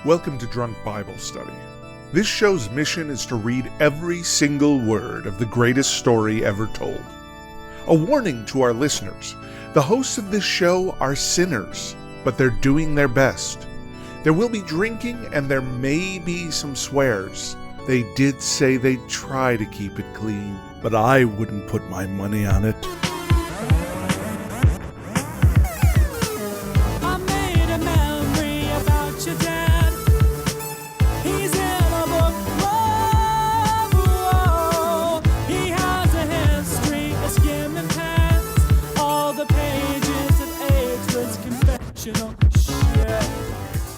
Welcome to Drunk Bible Study. This show's mission is to read every single word of the greatest story ever told. A warning to our listeners, the hosts of this show are sinners, but they're doing their best. There will be drinking and there may be some swears. They did say they'd try to keep it clean, but I wouldn't put my money on it.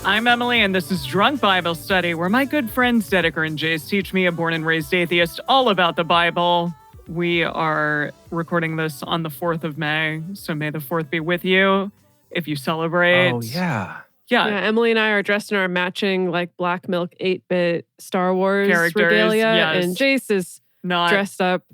I'm Emily, and this is Drunk Bible Study, where my good friends Dedeker and Jace teach me, a born and raised atheist, all about the Bible. We are recording this on the 4th of May, so may the 4th be with you if you celebrate. Oh, yeah. Yeah, Emily and I are dressed in our matching, black milk 8-bit Star Wars characters, regalia, yes. and Jace is dressed up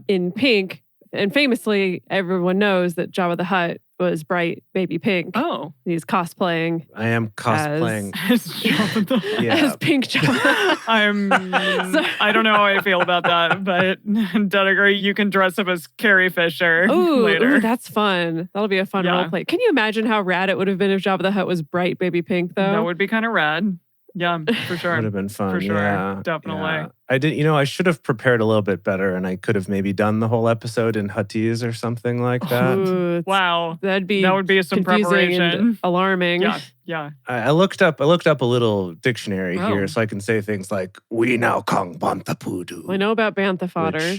in pink. And famously, everyone knows that Jabba the Hutt was bright baby pink. Oh. He's cosplaying. I am cosplaying. As Jabba the Hutt. As pink Jabba. I don't know how I feel about that, but Dedeker, you can dress up as Carrie Fisher later. Ooh, that's fun. That'll be a fun role play. Can you imagine how rad it would have been if Jabba the Hutt was bright baby pink, though? That would be kind of rad. Yeah, for sure. Would have been fun. For sure. Yeah, definitely. Yeah. I should have prepared a little bit better, and I could have maybe done the whole episode in Huttese or something like that. Ooh, wow. That would be some preparation. And alarming. Yeah. I looked up a little dictionary here so I can say things like, we now kong bantha pudu. I know about bantha fodder.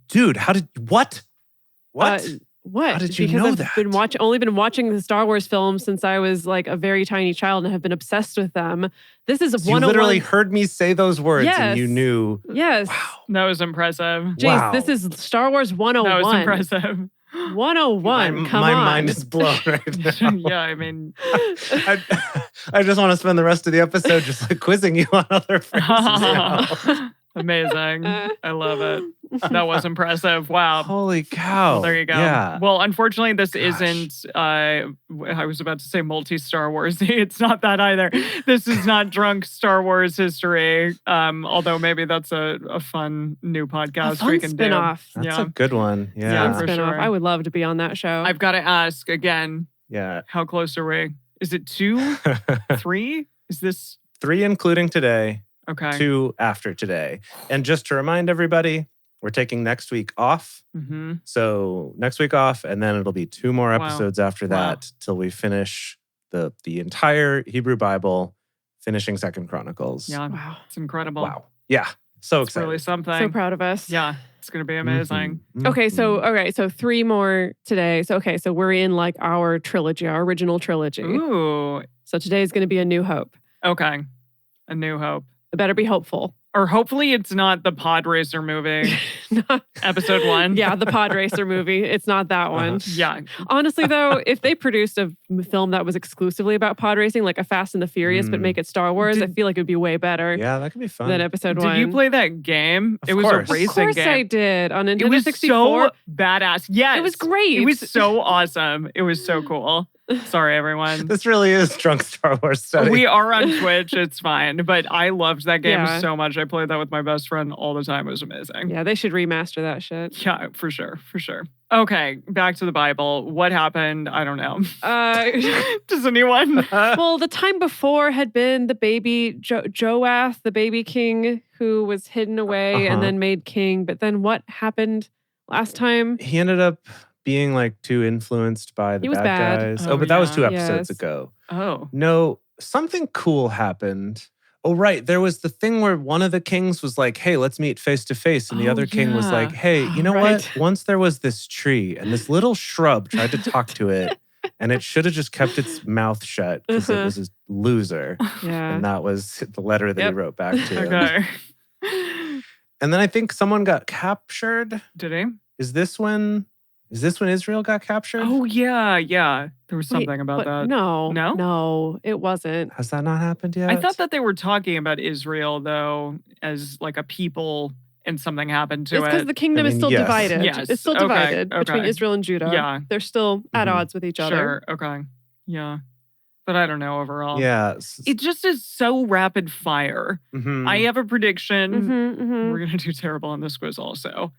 Dude, what? What? How did you because know I've that? only been watching the Star Wars films since I was like a very tiny child and have been obsessed with them. This is You literally heard me say those words and you knew. Yes. Wow. That was impressive. Jace, this is Star Wars 101. That was impressive. 101. Come on. My mind is blown right now. Yeah, I mean. I just want to spend the rest of the episode just quizzing you on other phrases now. Amazing. I love it. That was impressive. Wow. Holy cow. Well, there you go. Yeah. Well, unfortunately, this isn't, I was about to say multi-Star Wars. It's not that either. This is not drunk Star Wars history. Although maybe that's a fun new podcast we can spin-off. do. That's a good one. Yeah. For spin-off. sure. I would love to be on that show. I've got to ask again. Yeah. How close are we? Is it 2? 3? Is this 3 including today? Okay. 2 after today. And just to remind everybody, we're taking next week off. Mm-hmm. So next week off, and then it'll be 2 more episodes after that till we finish the entire Hebrew Bible, finishing 2nd Chronicles. Yeah. Wow. It's incredible. Wow. Yeah. So it's excited. really something. So proud of us. Yeah. It's going to be amazing. Mm-hmm. Okay, so 3 more today. So we're in our trilogy, our original trilogy. Ooh. So today is going to be A New Hope. Okay. A New Hope. It better be hopeful. Or hopefully it's not the Pod Racer movie, episode 1. Yeah, the Pod Racer movie. It's not that one. Yeah. Honestly, though, if they produced a film that was exclusively about pod racing, like a Fast and the Furious, but make it Star Wars, I feel like it would be way better. Yeah, that could be fun. Than episode 1. Did you play that game? Of it was course. a racing game. Of course I did. On Nintendo It was 64. so badass. Yes. It was great. It was so awesome. It was so cool. Sorry, everyone. This really is drunk Star Wars study. We are on Twitch. It's fine. But I loved that game Yeah. so much. I played that with my best friend all the time. It was amazing. Yeah, they should remaster that shit. Yeah, for sure. For sure. Okay, back to the Bible. What happened? I don't know. Does anyone? Well, the time before had been the baby Joath, the baby king who was hidden away and then made king. But then what happened last time? He ended up being too influenced by the bad guys. Oh, but that was 2 yeah. episodes Yes. ago. Oh. No, something cool happened. Oh, right. There was the thing where one of the kings was like, hey, let's meet face to face. And the other king was like, hey, you know what? Once there was this tree and this little shrub tried to talk to it and it should have just kept its mouth shut because it was a loser. Yeah. And that was the letter that he wrote back to him. Okay. And then I think someone got captured. Did he? Is this when Israel got captured? Oh, yeah. There was something about that. No, it wasn't. Has that not happened yet? I thought that they were talking about Israel, though, as a people, and something happened to It's because it. the kingdom is still yes. divided. Yes. It's still Okay, divided between okay. Israel and Judah. Yeah. They're still at odds with each other. Sure. Okay. Yeah. But I don't know overall. Yeah. It just is so rapid fire. Mhm. I have a prediction. Mm-hmm. We're going to do terrible on this quiz also.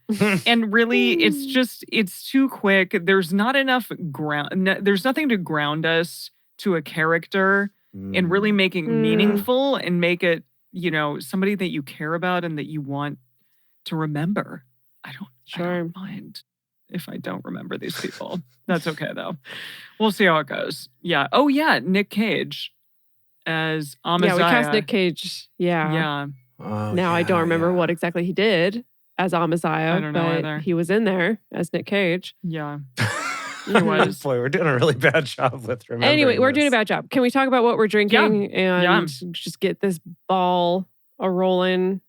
And really, it's too quick. There's not enough there's nothing to ground us to a character and really make it meaningful and make it, somebody that you care about and that you want to remember. I don't mind if I don't remember these people. That's okay, though. We'll see how it goes. Yeah. Oh, yeah. Nick Cage as Amaziah. Yeah, we cast Nick Cage. Yeah. Yeah. Oh, Now I don't remember what exactly he did as Amaziah. I don't know but either. He was in there as Nick Cage. Yeah. He was. Boy, we're doing a really bad job with remembering Anyway, we're doing a this. bad job. Can we talk about what we're drinking and just get this ball a-rolling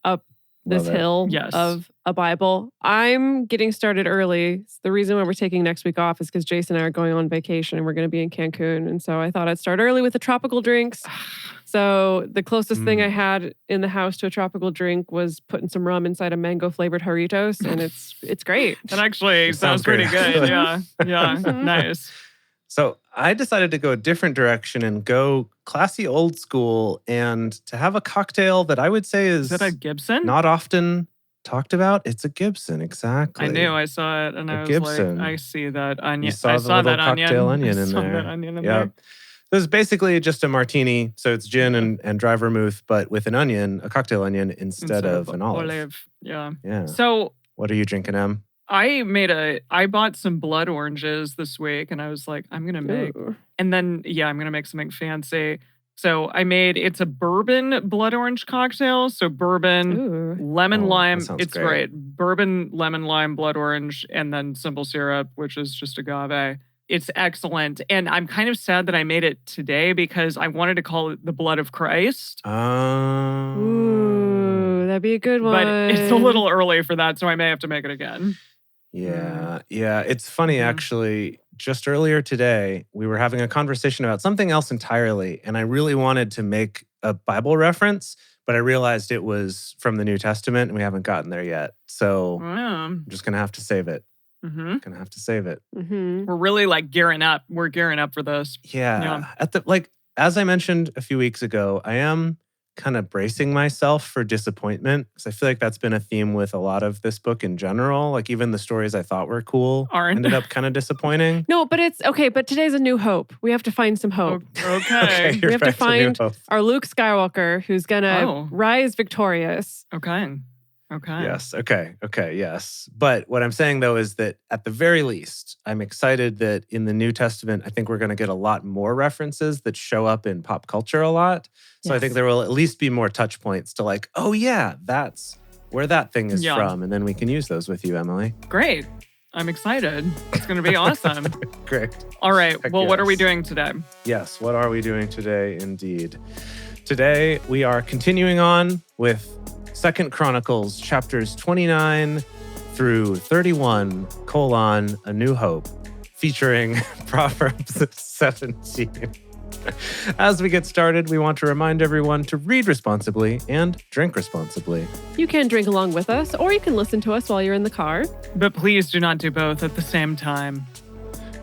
up this Love it. hill Yes. of a Bible? I'm getting started early. The reason why we're taking next week off is because Jason and I are going on vacation and we're going to be in Cancun. And so I thought I'd start early with the tropical drinks. So the closest thing I had in the house to a tropical drink was putting some rum inside a mango flavored Jarritos, and it's great. That actually sounds pretty good. Yeah. Yeah. Nice. So I decided to go a different direction and go classy old school and to have a cocktail that I would say Is that a Gibson? not often talked about. It's a Gibson, exactly. I knew. I saw it and I was Gibson. like, I see that onion. You saw I the saw little that onion. cocktail onion I in saw there. that onion in Yeah. there. This is basically just a martini. So it's gin and dry vermouth, but with an onion, a cocktail onion instead of an olive. Yeah. Yeah. So What are you drinking, Em? I bought some blood oranges this week and I was like, I'm going to make, Ooh. and then, I'm going to make something fancy. So it's a bourbon blood orange cocktail. So bourbon, Ooh. lemon, Oh, lime. that sounds It's great. great. Bourbon, lemon, lime, blood orange, and then simple syrup, which is just agave. It's excellent. And I'm kind of sad that I made it today because I wanted to call it the blood of Christ. Ooh, that'd be a good one. But it's a little early for that, so I may have to make it again. Yeah. Yeah. It's funny, Mhm. actually. Just earlier today, we were having a conversation about something else entirely. And I really wanted to make a Bible reference, but I realized it was from the New Testament and we haven't gotten there yet. So I'm just going to have to save it. Mm-hmm. Going to have to save it. Mm-hmm. We're really gearing up. We're gearing up for this. Yeah. As I mentioned a few weeks ago, I am kind of bracing myself for disappointment because I feel like that's been a theme with a lot of this book in general. Like even the stories I thought were cool ended up kind of disappointing. No, but it's okay. But today's a new hope. We have to find some hope. Okay. You're We have to right, a new find hope. our Luke Skywalker who's going to rise victorious. Okay. Yes. Okay. Yes. But what I'm saying though is that at the very least, I'm excited that in the New Testament, I think we're going to get a lot more references that show up in pop culture a lot. So I think there will at least be more touch points to like, oh yeah, that's where that thing is from. And then we can use those with you, Emily. Great. I'm excited. It's going to be awesome. Great. All right. Heck Well, what are we yes. doing today? Yes. What are we doing today? Indeed. Today, we are continuing on with 2 Chronicles chapters 29 through 31, A New Hope, featuring Proverbs 17. As we get started, we want to remind everyone to read responsibly and drink responsibly. You can drink along with us, or you can listen to us while you're in the car. But please do not do both at the same time.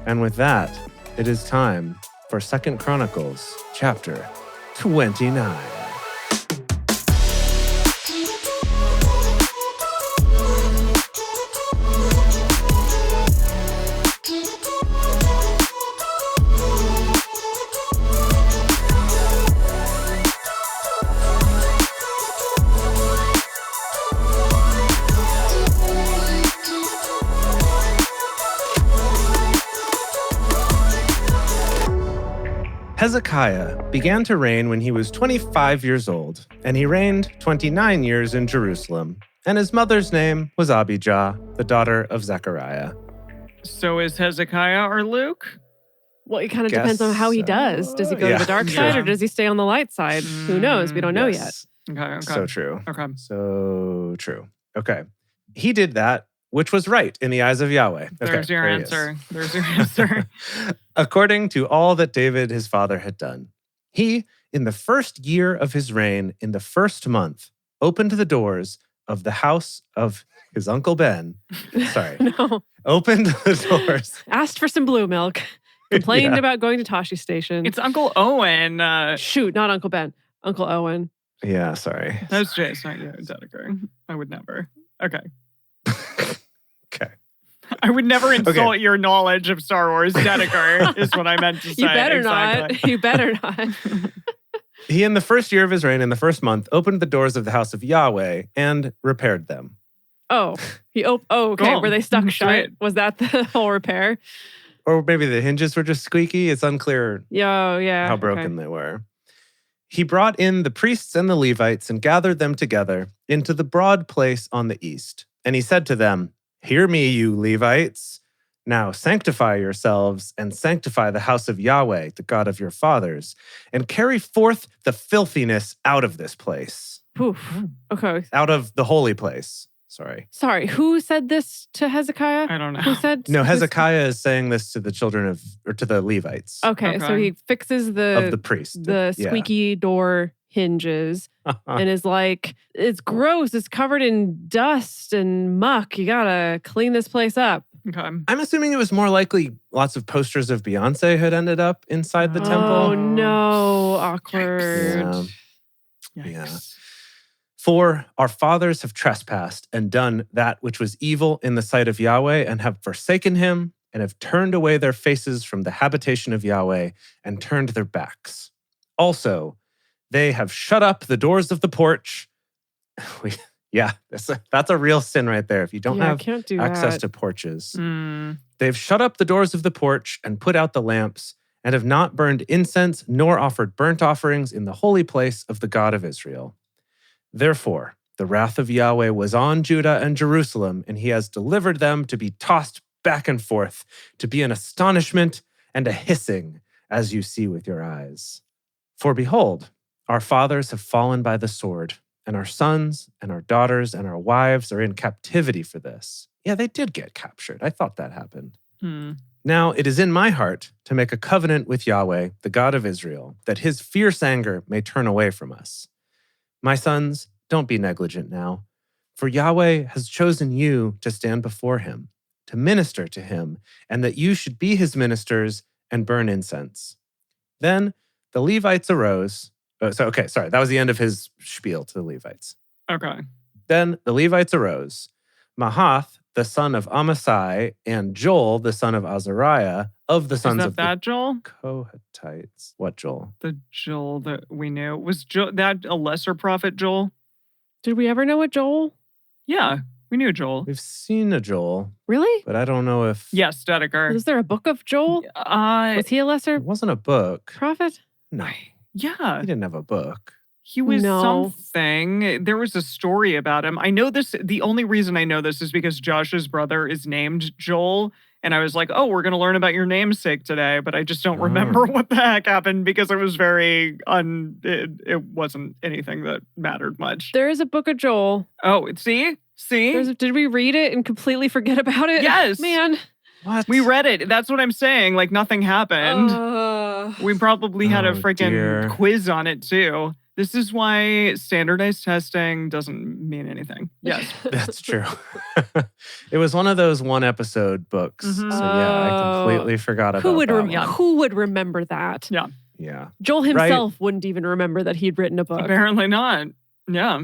And with that, it is time for 2 Chronicles chapter 29. Hezekiah began to reign when he was 25 years old, and he reigned 29 years in Jerusalem. And his mother's name was Abijah, the daughter of Zechariah. So is Hezekiah our Luke? Well, it kind of depends on how he does. Does he go to the dark side or does he stay on the light side? Who knows? We don't know yet. Okay. So true. Okay. So true. Okay. He did that, which was right in the eyes of Yahweh. There's your there he is. answer. There's your answer. According to all that David, his father, had done. He, in the first year of his reign, in the first month, opened the doors of the house of his uncle Ben. Sorry. No. Opened the doors. Asked for some blue milk. Complained Yeah. about going to Tashi Station. It's Uncle Owen. Shoot, not Uncle Ben. Uncle Owen. Yeah, sorry. That's Jace, not you, Dedeker. I would never. Okay. Okay. I would never insult your knowledge of Star Wars, Dedeker, is what I meant to say. You better exactly. not. You better not. He, in the first year of his reign, in the first month, opened the doors of the house of Yahweh and repaired them. Oh, okay. Cool. Were they stuck shut? Right. Was that the whole repair? Or maybe the hinges were just squeaky. It's unclear Yeah. how broken they were. He brought in the priests and the Levites and gathered them together into the broad place on the east. And he said to them, "Hear me, you Levites. Now sanctify yourselves and sanctify the house of Yahweh, the God of your fathers, and carry forth the filthiness out of this place." Poof. Okay. Out of the holy place. Sorry. Who said this to Hezekiah? I don't know. Who said? No, Hezekiah is saying this to the to the Levites Okay, so Okay. he fixes of the the priest. squeaky door hinges and is like, "It's gross. It's covered in dust and muck. You gotta clean this place up." Okay. I'm assuming it was more likely lots of posters of Beyonce had ended up inside the Oh. temple. Oh no, awkward. Yeah. Yikes. Yeah. For our fathers have trespassed and done that which was evil in the sight of Yahweh and have forsaken him and have turned away their faces from the habitation of Yahweh and turned their backs. Also, they have shut up the doors of the porch. That's a real sin right there. If you don't I have can't do access that. to porches. Mm. They've shut up the doors of the porch and put out the lamps and have not burned incense nor offered burnt offerings in the holy place of the God of Israel. Therefore, the wrath of Yahweh was on Judah and Jerusalem, and he has delivered them to be tossed back and forth, to be an astonishment and a hissing, as you see with your eyes. For behold, our fathers have fallen by the sword, and our sons and our daughters and our wives are in captivity for this. Yeah, they did get captured. I thought that happened. Hmm. Now it is in my heart to make a covenant with Yahweh, the God of Israel, that his fierce anger may turn away from us. My sons, don't be negligent now, for Yahweh has chosen you to stand before him, to minister to him, and that you should be his ministers and burn incense. Then the Levites arose. That was the end of his spiel to the Levites. Okay. Then the Levites arose. Mahath, the son of Amasai, and Joel, the son of Azariah, of the sons Is of that Joel? the Kohathites. What Joel? The Joel that we knew. Was that a lesser prophet Joel? Did we ever know what Joel? Yeah, we knew Joel. We've seen a Joel, Really? but I don't know if Yes, Dedeker. Was there a book of Joel? Was he a lesser it wasn't a book. prophet? No, Yeah, he didn't have a book. he was No. something. There was a story about him. I know this. The only reason I know this is because Josh's brother is named Joel. And I was like, oh, we're going to learn about your namesake today. But I just don't remember what the heck happened because it was it wasn't anything that mattered much. There is a book of Joel. Oh, see? Did we read it and completely forget about it? Yes. Man. What? We read it. That's what I'm saying. Like nothing happened. Uh, We probably had a Oh, freaking dear. quiz on it too. This is why standardized testing doesn't mean anything. Yes. That's true. It was one of those one episode books. Mhm. So yeah, I Oh. completely forgot about who would that one. who would remember that? Yeah. Yeah. Joel himself wouldn't even remember that he'd written a book. Apparently not. Yeah.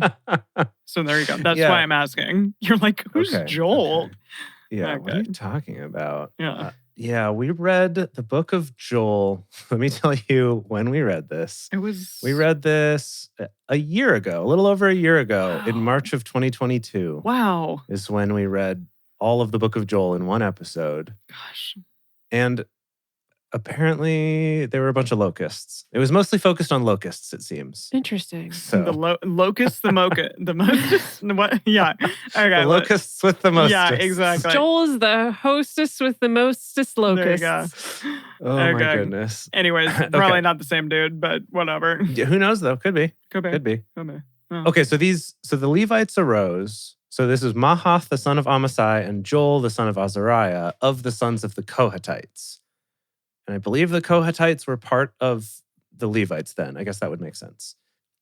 So there you go. That's Yeah. why I'm asking. You're like, who's Okay, Joel? okay. Yeah, what are Okay. you talking about? Yeah. Yeah, we read the book of Joel. Let me tell you when we read this. It was. We read this a year ago, a little over a year ago, in Wow. March of 2022 Wow. is when we read all of the book of Joel in one episode. Gosh. And apparently there were a bunch of locusts. It was mostly focused on locusts, it seems. Interesting. So The locust, the mocha, the most. What? Yeah. Okay. the locusts with the most. Yeah, exactly. Joel is the hostess with the mostest There you locusts. go. Oh my Okay. goodness. Anyways, Okay. probably not the same dude, but whatever. Yeah, who knows though? Could be. Could be. Could be. Could be. Oh. Okay, so the Levites arose. So this is Mahath, the son of Amasai, and Joel, the son of Azariah, of the sons of the Kohathites. And I believe the Kohathites were part of the Levites then. I guess that would make sense.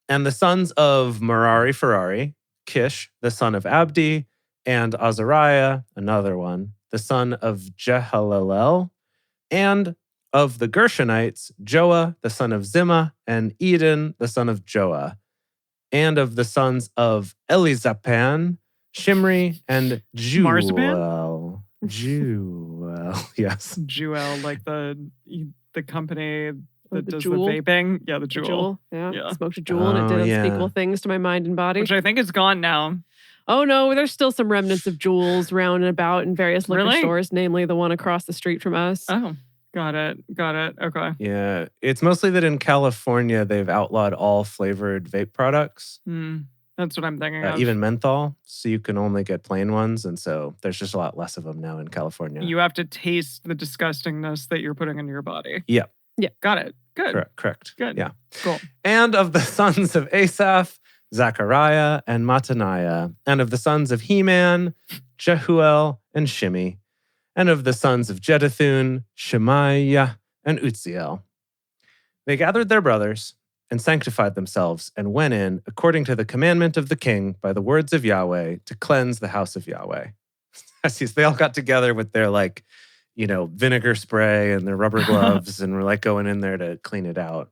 And the sons of Merari Ferrari, Kish, the son of Abdi, and Azariah, another one, the son of Jehalalel, and Of the Gershonites, Joah, the son of Zimmah, and Eden, the son of Joah. And of the sons of Elizaphan, Shimri, and Marzipan? Jewel, yes. Jewel, like the company that the does Jewel? the vaping. Yeah, the The Jewel. Yeah. Yeah. Smoked a jewel and it did yeah. unspeakable things to my mind and body. Which I think is gone now. Oh no, there's still some remnants of jewels round and about in various liquor Really? stores, namely the one across the street from us. Oh, got it. Okay. Yeah, it's mostly that in California, they've outlawed all flavored vape products, That's what I'm thinking of. even menthol. So you can only get plain ones. And so there's just a lot less of them now in California. You have to taste the disgustingness that you're putting into your body. Yeah. Yeah. Got it. Good. Correct. Good. Yeah. Cool. And of the sons of Asaph, Zechariah and Mattaniah. And of the sons of Heman, Jehuel and Shimi. And of the sons of Jeduthun, Shemaiah and Uzziel. They gathered their brothers and sanctified themselves and went in according to the commandment of the king by the words of Yahweh to cleanse the house of Yahweh. They all got together with their vinegar spray and their rubber gloves and were like going in there to clean it out.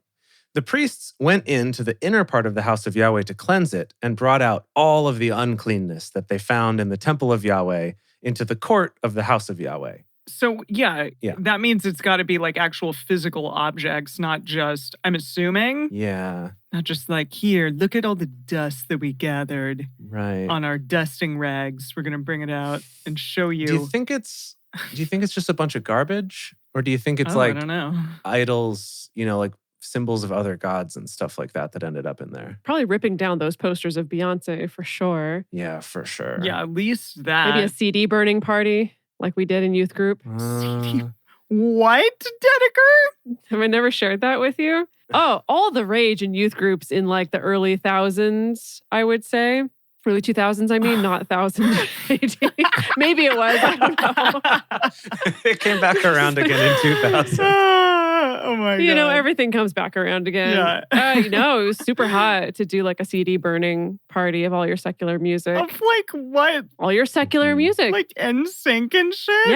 The priests went into the inner part of the house of Yahweh to cleanse it and brought out all of the uncleanness that they found in the temple of Yahweh into the court of the house of Yahweh. So, yeah, that means it's got to be like actual physical objects, not just, I'm assuming. Yeah. Not just like, here, look at all the dust that we gathered on our dusting rags. We're going to bring it out and show you. Do you think it's just a bunch of garbage? Or do you think it's I don't know. Idols, like symbols of other gods and stuff like that ended up in there? Probably ripping down those posters of Beyonce for sure. Yeah, for sure. Yeah, at least that. Maybe a CD burning party like we did in youth group. What, Dedeker? Have I never shared that with you? Oh, all the rage in youth groups in like the early thousands, I would say. Early 2000s, I mean, not 1000 AD. Maybe it was. I don't know. It came back around again in 2000. Oh my God. Everything comes back around again. Yeah. It was super hot to do like a CD burning party of all your secular music. Of like what? All your secular music. Like NSYNC and shit?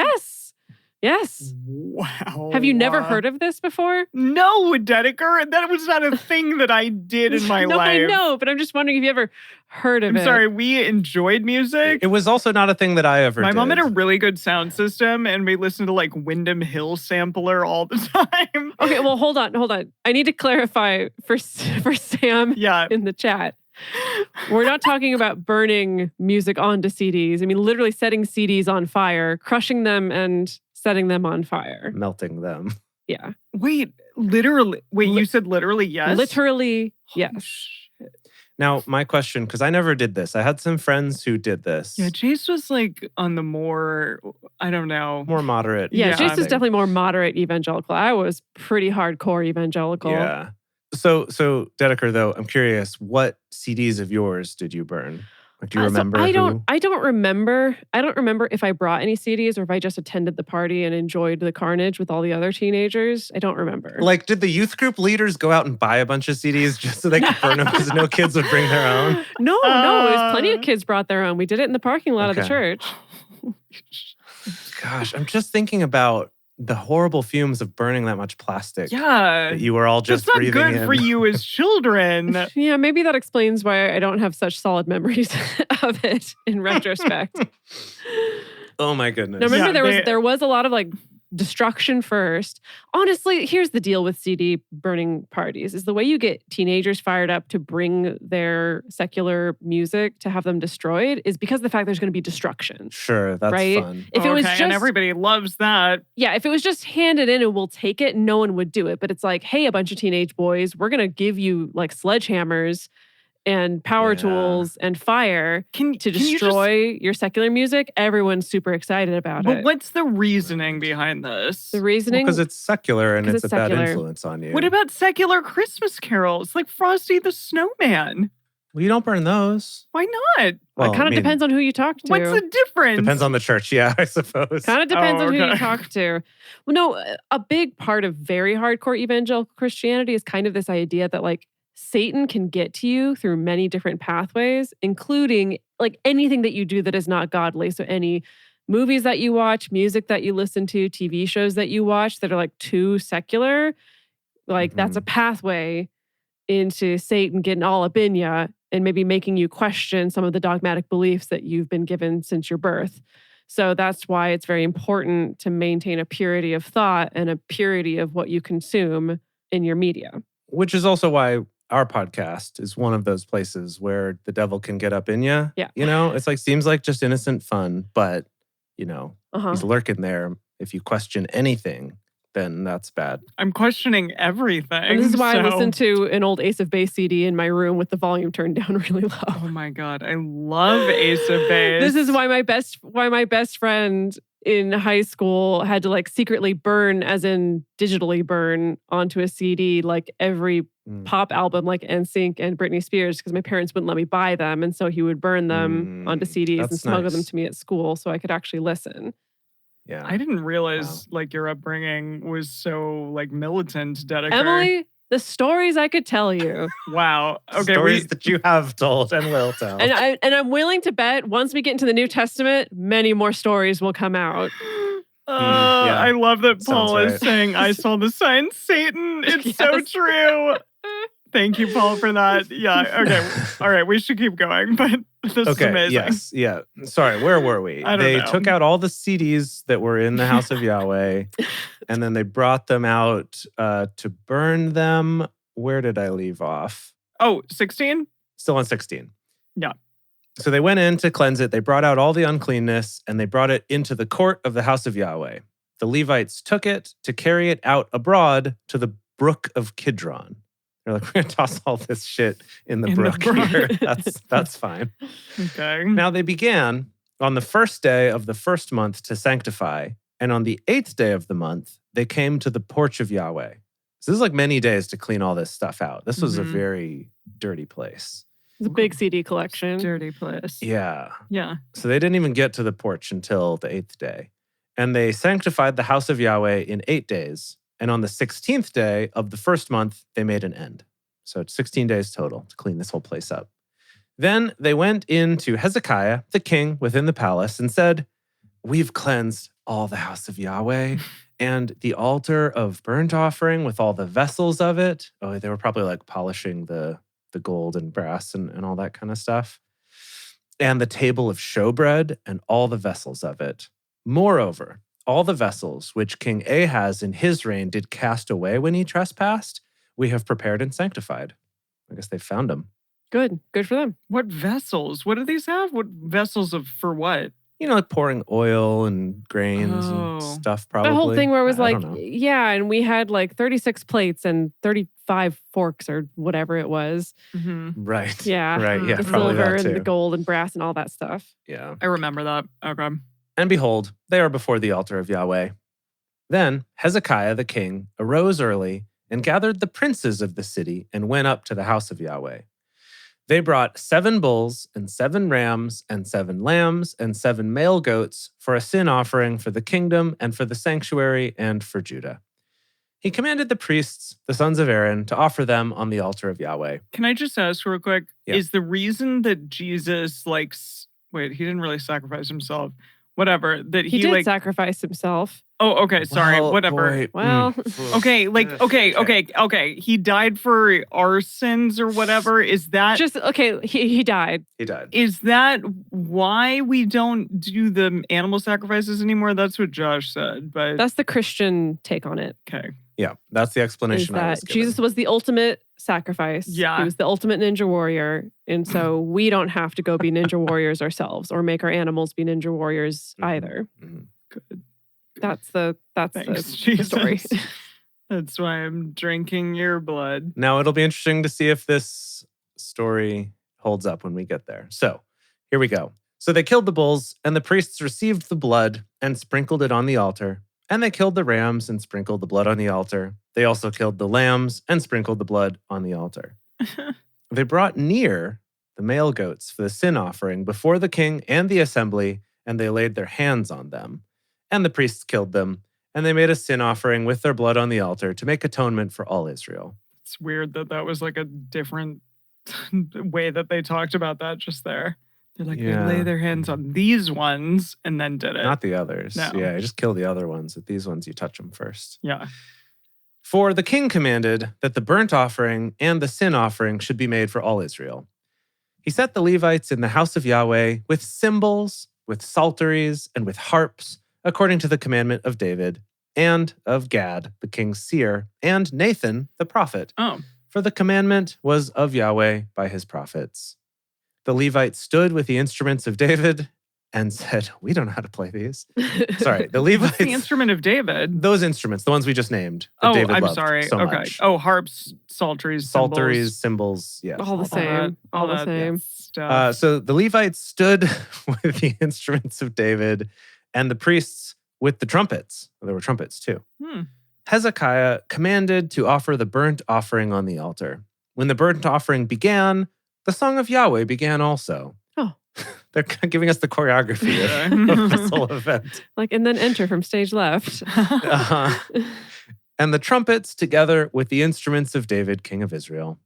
Yes. Wow. Have you never heard of this before? No, Dedeker. That was not a thing that I did in my life. I know, but I'm just wondering if you ever heard of it. I'm sorry, we enjoyed music. It was also not a thing that I ever did. My mom had a really good sound system, and we listened to like Wyndham Hill sampler all the time. Okay, well, hold on. I need to clarify for Sam in the chat. We're not talking about burning music onto CDs. I mean, literally setting CDs on fire, crushing them and setting them on fire. Melting them. Yeah. Wait, literally. Wait, you said literally yes? Literally, yes. Now, my question, because I never did this. I had some friends who did this. Yeah, Chase was like on the more, I don't know. More moderate. Yeah, Chase was definitely more moderate evangelical. I was pretty hardcore evangelical. Yeah. So Dedeker, though, I'm curious, what CDs of yours did you burn? Like, do you remember? I don't remember. I don't remember if I brought any CDs or if I just attended the party and enjoyed the carnage with all the other teenagers. I don't remember. Like, did the youth group leaders go out and buy a bunch of CDs just so they could burn them because no kids would bring their own? No. It was plenty of kids brought their own. We did it in the parking lot of the church. Gosh, I'm just thinking about the horrible fumes of burning that much plastic. Yeah. That you were all just breathing in. That's not good for you as children. Yeah, maybe that explains why I don't have such solid memories of it in retrospect. Oh my goodness. Now, remember there was a lot of like destruction first. Honestly, here's the deal with CD burning parties is the way you get teenagers fired up to bring their secular music to have them destroyed is because of the fact there's going to be destruction. Sure, that's fun. If it was just, and everybody loves that. Yeah, if it was just handed in and we'll take it, no one would do it. But it's like, hey, a bunch of teenage boys, we're going to give you like sledgehammers and power tools and fire to destroy your secular music. Everyone's super excited about it. But what's the reasoning behind this? The reasoning? Because it's secular and it's a bad influence on you. What about secular Christmas carols like Frosty the Snowman? Well, you don't burn those. Why not? Well, it kind of depends on who you talk to. What's the difference? Depends on the church, yeah, I suppose. Kind of depends on who you talk to. Well, no, a big part of very hardcore evangelical Christianity is kind of this idea that like Satan can get to you through many different pathways, including like anything that you do that is not godly. So any movies that you watch, music that you listen to, TV shows that you watch that are like too secular, like that's a pathway into Satan getting all up in you and maybe making you question some of the dogmatic beliefs that you've been given since your birth. So that's why it's very important to maintain a purity of thought and a purity of what you consume in your media. Which is also why our podcast is one of those places where the devil can get up in you. Yeah. You know, it's like, seems like just innocent fun, but, you know, he's lurking there. If you question anything, then that's bad. I'm questioning everything. And this is why I listen to an old Ace of Base CD in my room with the volume turned down really low. Oh my God, I love Ace of Base. This is why my best friend in high school had to like secretly burn, as in digitally burn, onto a CD like every pop album like NSYNC and Britney Spears, because my parents wouldn't let me buy them, and so he would burn them onto CDs and smuggle them to me at school so I could actually listen. Yeah. I didn't realize like your upbringing was so like militant, Dedeker. Emily, the stories I could tell you. Wow. Okay. Stories that you have told and will tell. And I'm willing to bet once we get into the New Testament, many more stories will come out. I love that Paul Sounds is right. saying, I saw the sign Satan. It's so true. Thank you, Paul, for that. Yeah. Okay. All right. We should keep going, but this is amazing. Yes. Yeah. Sorry. Where were we? I don't They know. took out all the CDs that were in the house of Yahweh, and then they brought them out to burn them. Where did I leave off? Oh, 16? Still on 16. Yeah. So they went in to cleanse it. They brought out all the uncleanness, and they brought it into the court of the house of Yahweh. The Levites took it to carry it out abroad to the brook of Kidron. They're like, we're going to toss all this shit in the brook here. That's fine. Okay. Now they began on the first day of the first month to sanctify, and on the 8th day of the month, they came to the porch of Yahweh. So this is like many days to clean all this stuff out. This was a very dirty place. It's a big CD collection. Dirty place. Yeah. Yeah. So they didn't even get to the porch until the 8th day. And they sanctified the house of Yahweh in 8 days. And on the 16th day of the first month, they made an end. So it's 16 days total to clean this whole place up. Then they went into Hezekiah, the king, within the palace and said, we've cleansed all the house of Yahweh and the altar of burnt offering with all the vessels of it. Oh, they were probably like polishing the gold and brass and all that kind of stuff. And the table of showbread and all the vessels of it. Moreover, all the vessels which King Ahaz in his reign did cast away when he trespassed, we have prepared and sanctified. I guess they found them. Good for them. What vessels? What do these have? What vessels for what? You know, like pouring oil and grains and stuff, probably. The whole thing where it was I like, don't know. yeah, and we had like 36 plates and 35 forks or whatever it was. Mm-hmm. Right. Yeah. Right. Yeah. The Probably silver that and the too. gold and brass and all that stuff. Yeah. I remember that. Okay. And behold, they are before the altar of Yahweh. Then Hezekiah the king arose early and gathered the princes of the city and went up to the house of Yahweh. They brought 7 bulls and 7 rams and 7 lambs and 7 male goats for a sin offering for the kingdom and for the sanctuary and for Judah. He commanded the priests, the sons of Aaron, to offer them on the altar of Yahweh. Can I just ask real quick? Yeah. Is the reason that Jesus he didn't really sacrifice himself. Whatever. That He did sacrifice himself. Oh, okay. Sorry. Well, Whatever. boy, Well, Okay. Okay. He died for our sins or whatever. Is that he died. He died. Is that why we don't do the animal sacrifices anymore? That's what Josh said. But That's the Christian take on it. okay. Yeah, that's the Is explanation I was that given. Jesus was the ultimate sacrifice. Yeah. He was the ultimate ninja warrior. And so we don't have to go be ninja warriors ourselves or make our animals be ninja warriors either. Mhm. Good. That's the Thanks, the Jesus. story. That's why I'm drinking your blood. Now, it'll be interesting to see if this story holds up when we get there. So, here we go. So they killed the bulls, and the priests received the blood and sprinkled it on the altar. And they killed the rams and sprinkled the blood on the altar. They also killed the lambs and sprinkled the blood on the altar. They brought near the male goats for the sin offering before the king and the assembly, and they laid their hands on them. And the priests killed them, and they made a sin offering with their blood on the altar to make atonement for all Israel. It's weird that was like a different way that they talked about that just there. They're like, they lay their hands on these ones and then did it. Not the others. No. Yeah, you just kill the other ones. But these ones, you touch them first. Yeah. For the king commanded that the burnt offering and the sin offering should be made for all Israel. He set the Levites in the house of Yahweh with cymbals, with psalteries, and with harps, according to the commandment of David, and of Gad, the king's seer, and Nathan, the prophet. Oh. For the commandment was of Yahweh by his prophets. The Levites stood with the instruments of David and said, we don't know how to play these. Sorry, the Levites. What's the instrument of David? Those instruments, the ones we just named. That David I'm loved sorry. so Okay. much. Oh, harps, psalteries, Psalteries, cymbals, yeah. All the same. All the same. Stuff. So the Levites stood with the instruments of David and the priests with the trumpets. Well, there were trumpets too. Hezekiah commanded to offer the burnt offering on the altar. When the burnt offering began, the song of Yahweh began also. Oh. They're kind of giving us the choreography of this whole event. Like, and then enter from stage left. And the trumpets together with the instruments of David, king of Israel.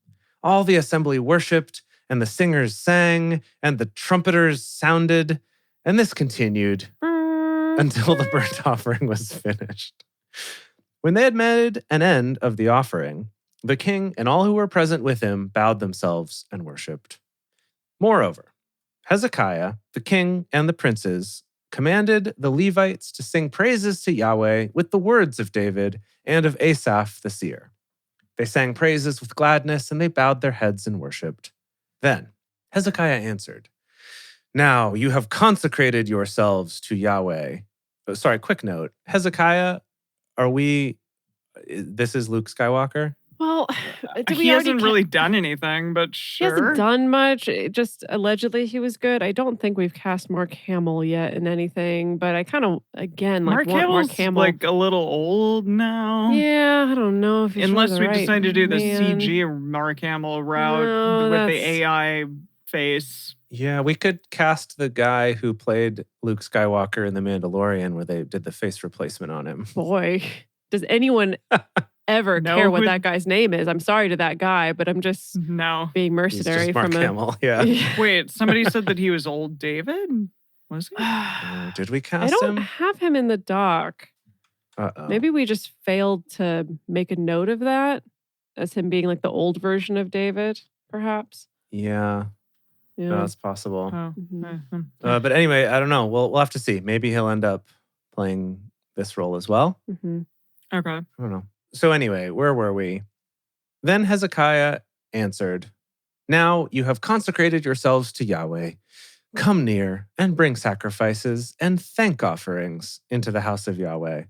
All the assembly worshipped, and the singers sang, and the trumpeters sounded, and this continued until the burnt offering was finished. When they had made an end of the offering, the king and all who were present with him bowed themselves and worshipped. Moreover, Hezekiah, the king, and the princes commanded the Levites to sing praises to Yahweh with the words of David and of Asaph the seer. They sang praises with gladness, and they bowed their heads and worshipped. Then Hezekiah answered, now you have consecrated yourselves to Yahweh. Sorry, quick note. Hezekiah, this is Luke Skywalker? Well, he hasn't really done anything, but sure. He hasn't done much. Just allegedly he was good. I don't think we've cast Mark Hamill yet in anything, but I kind of, again, like want Mark Hamill. Like a little old now. Yeah, I don't know if he's unless really we decide to do the man. CG Mark Hamill route with the AI face. Yeah, we could cast the guy who played Luke Skywalker in The Mandalorian where they did the face replacement on him. Boy, does anyone ever care what that guy's name is? I'm sorry to that guy, but I'm just being mercenary. He's just Mark Hamill, yeah. Wait, somebody said that he was old David? Was he? Did we cast him? I don't have him in the doc. Uh-oh. Maybe we just failed to make a note of that as him being like the old version of David, perhaps. Yeah. Yeah, no, it's possible. Oh. But anyway, I don't know. We'll have to see. Maybe he'll end up playing this role as well. Mm-hmm. Okay. I don't know. So anyway, where were we? Then Hezekiah answered, now you have consecrated yourselves to Yahweh. Come near and bring sacrifices and thank offerings into the house of Yahweh.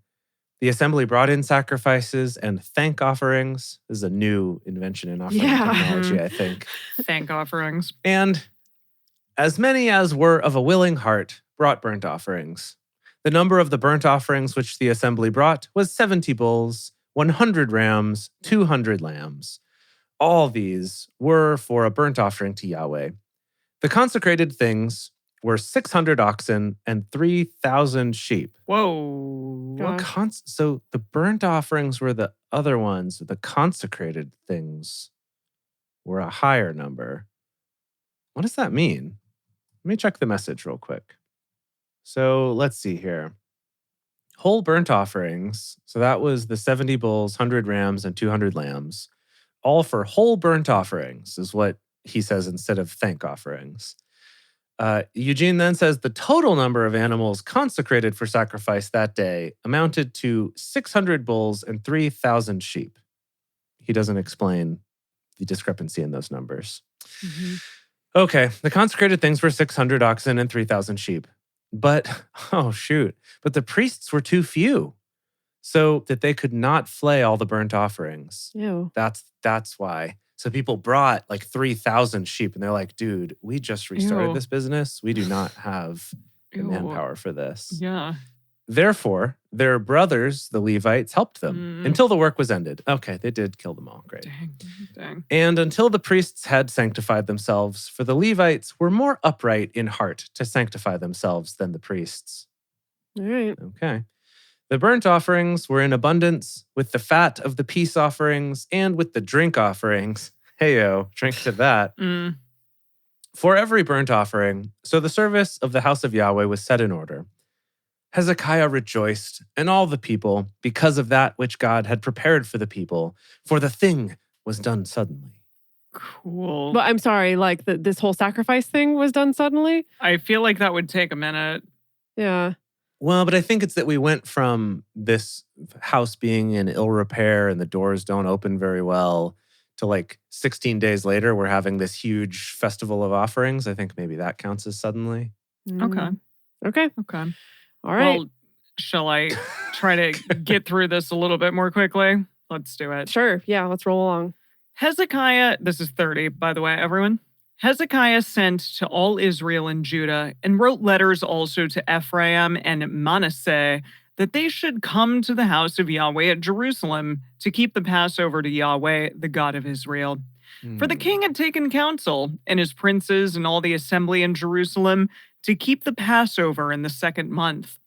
The assembly brought in sacrifices and thank offerings. This is a new invention in offering technology, I think. Thank offerings. And as many as were of a willing heart brought burnt offerings. The number of the burnt offerings which the assembly brought was 70 bulls, 100 rams, 200 lambs. All these were for a burnt offering to Yahweh. The consecrated things were 600 oxen and 3,000 sheep. Whoa. So the burnt offerings were the other ones. The consecrated things were a higher number. What does that mean? Let me check the message real quick. So let's see here. Whole burnt offerings. So that was the 70 bulls, 100 rams, and 200 lambs. All for whole burnt offerings is what he says instead of thank offerings. Eugene then says the total number of animals consecrated for sacrifice that day amounted to 600 bulls and 3,000 sheep. He doesn't explain the discrepancy in those numbers. Mm-hmm. Okay, the consecrated things were 600 oxen and 3,000 sheep. But, but the priests were too few, so that they could not flay all the burnt offerings. Ew. That's why. So people brought like 3,000 sheep, and they're like, dude, we just restarted this business. We do not have the manpower for this. Yeah. Therefore, their brothers, the Levites, helped them until the work was ended. Okay, they did kill them all. Great. Dang. And until the priests had sanctified themselves, for the Levites were more upright in heart to sanctify themselves than the priests. All right. Okay. The burnt offerings were in abundance with the fat of the peace offerings and with the drink offerings. Heyo, drink to that. For every burnt offering, so the service of the house of Yahweh was set in order. Hezekiah rejoiced, and all the people, because of that which God had prepared for the people, for the thing was done suddenly. Cool. But I'm sorry, like this whole sacrifice thing was done suddenly? I feel like that would take a minute. Yeah. Well, but I think it's that we went from this house being in ill repair and the doors don't open very well to like 16 days later, we're having this huge festival of offerings. I think maybe that counts as suddenly. Okay. Okay. Okay. All right. Well, shall I try to get through this a little bit more quickly? Let's do it. Sure. Yeah, let's roll along. Hezekiah, this is 30, by the way, everyone. Hezekiah sent to all Israel and Judah and wrote letters also to Ephraim and Manasseh that they should come to the house of Yahweh at Jerusalem to keep the Passover to Yahweh, the God of Israel. For the king had taken counsel, and his princes and all the assembly in Jerusalem, to keep the Passover in the 2nd month.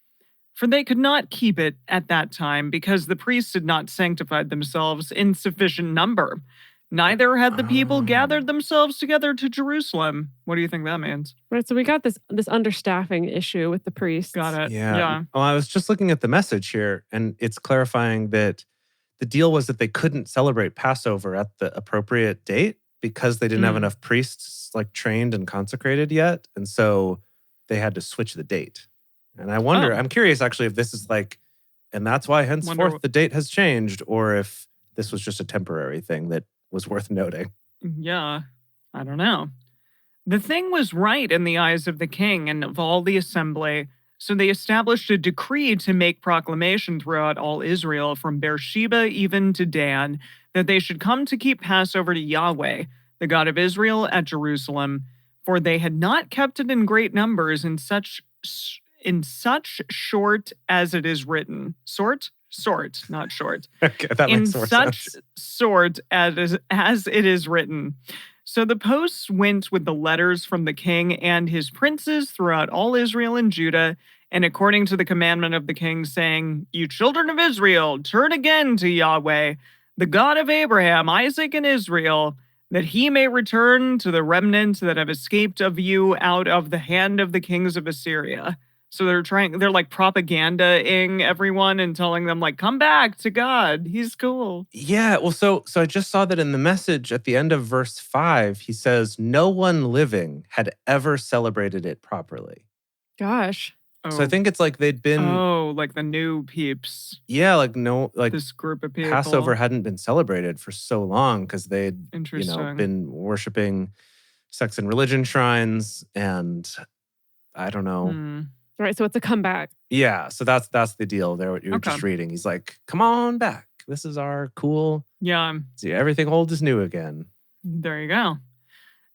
For they could not keep it at that time, because the priests had not sanctified themselves in sufficient number. Neither had the people gathered themselves together to Jerusalem. What do you think that means? Right. So we got this understaffing issue with the priests. Got it. Yeah. Well, I was just looking at the message here, and it's clarifying that the deal was that they couldn't celebrate Passover at the appropriate date because they didn't have enough priests like trained and consecrated yet. And so they had to switch the date. And I wonder, I'm curious actually if this is like, and that's why henceforth the date has changed, or if this was just a temporary thing that was worth noting. Yeah, I don't know. The thing was right in the eyes of the king and of all the assembly, so they established a decree to make proclamation throughout all Israel, from Beersheba even to Dan, that they should come to keep Passover to Yahweh, the God of Israel, at Jerusalem, for they had not kept it in great numbers in such short as it is written. Sort, not short. Okay, that makes more sense. In such sort as it is written. So the posts went with the letters from the king and his princes throughout all Israel and Judah, and according to the commandment of the king, saying, "You children of Israel, turn again to Yahweh, the God of Abraham, Isaac, and Israel, that he may return to the remnant that have escaped of you out of the hand of the kings of Assyria." So they're like propagandaing everyone and telling them like, come back to God. He's cool. Yeah, well, so I just saw that in the message at the end of verse 5, he says, no one living had ever celebrated it properly. Gosh. So I think it's like they'd been... Oh, like the new peeps. Yeah, like this group of people. Passover hadn't been celebrated for so long because they'd been worshiping sex and religion shrines, and I don't know. Right, so it's a comeback. Yeah, so that's the deal there, what you were just reading. He's like, come on back. This is our cool... Yeah. See, everything old is new again. There you go.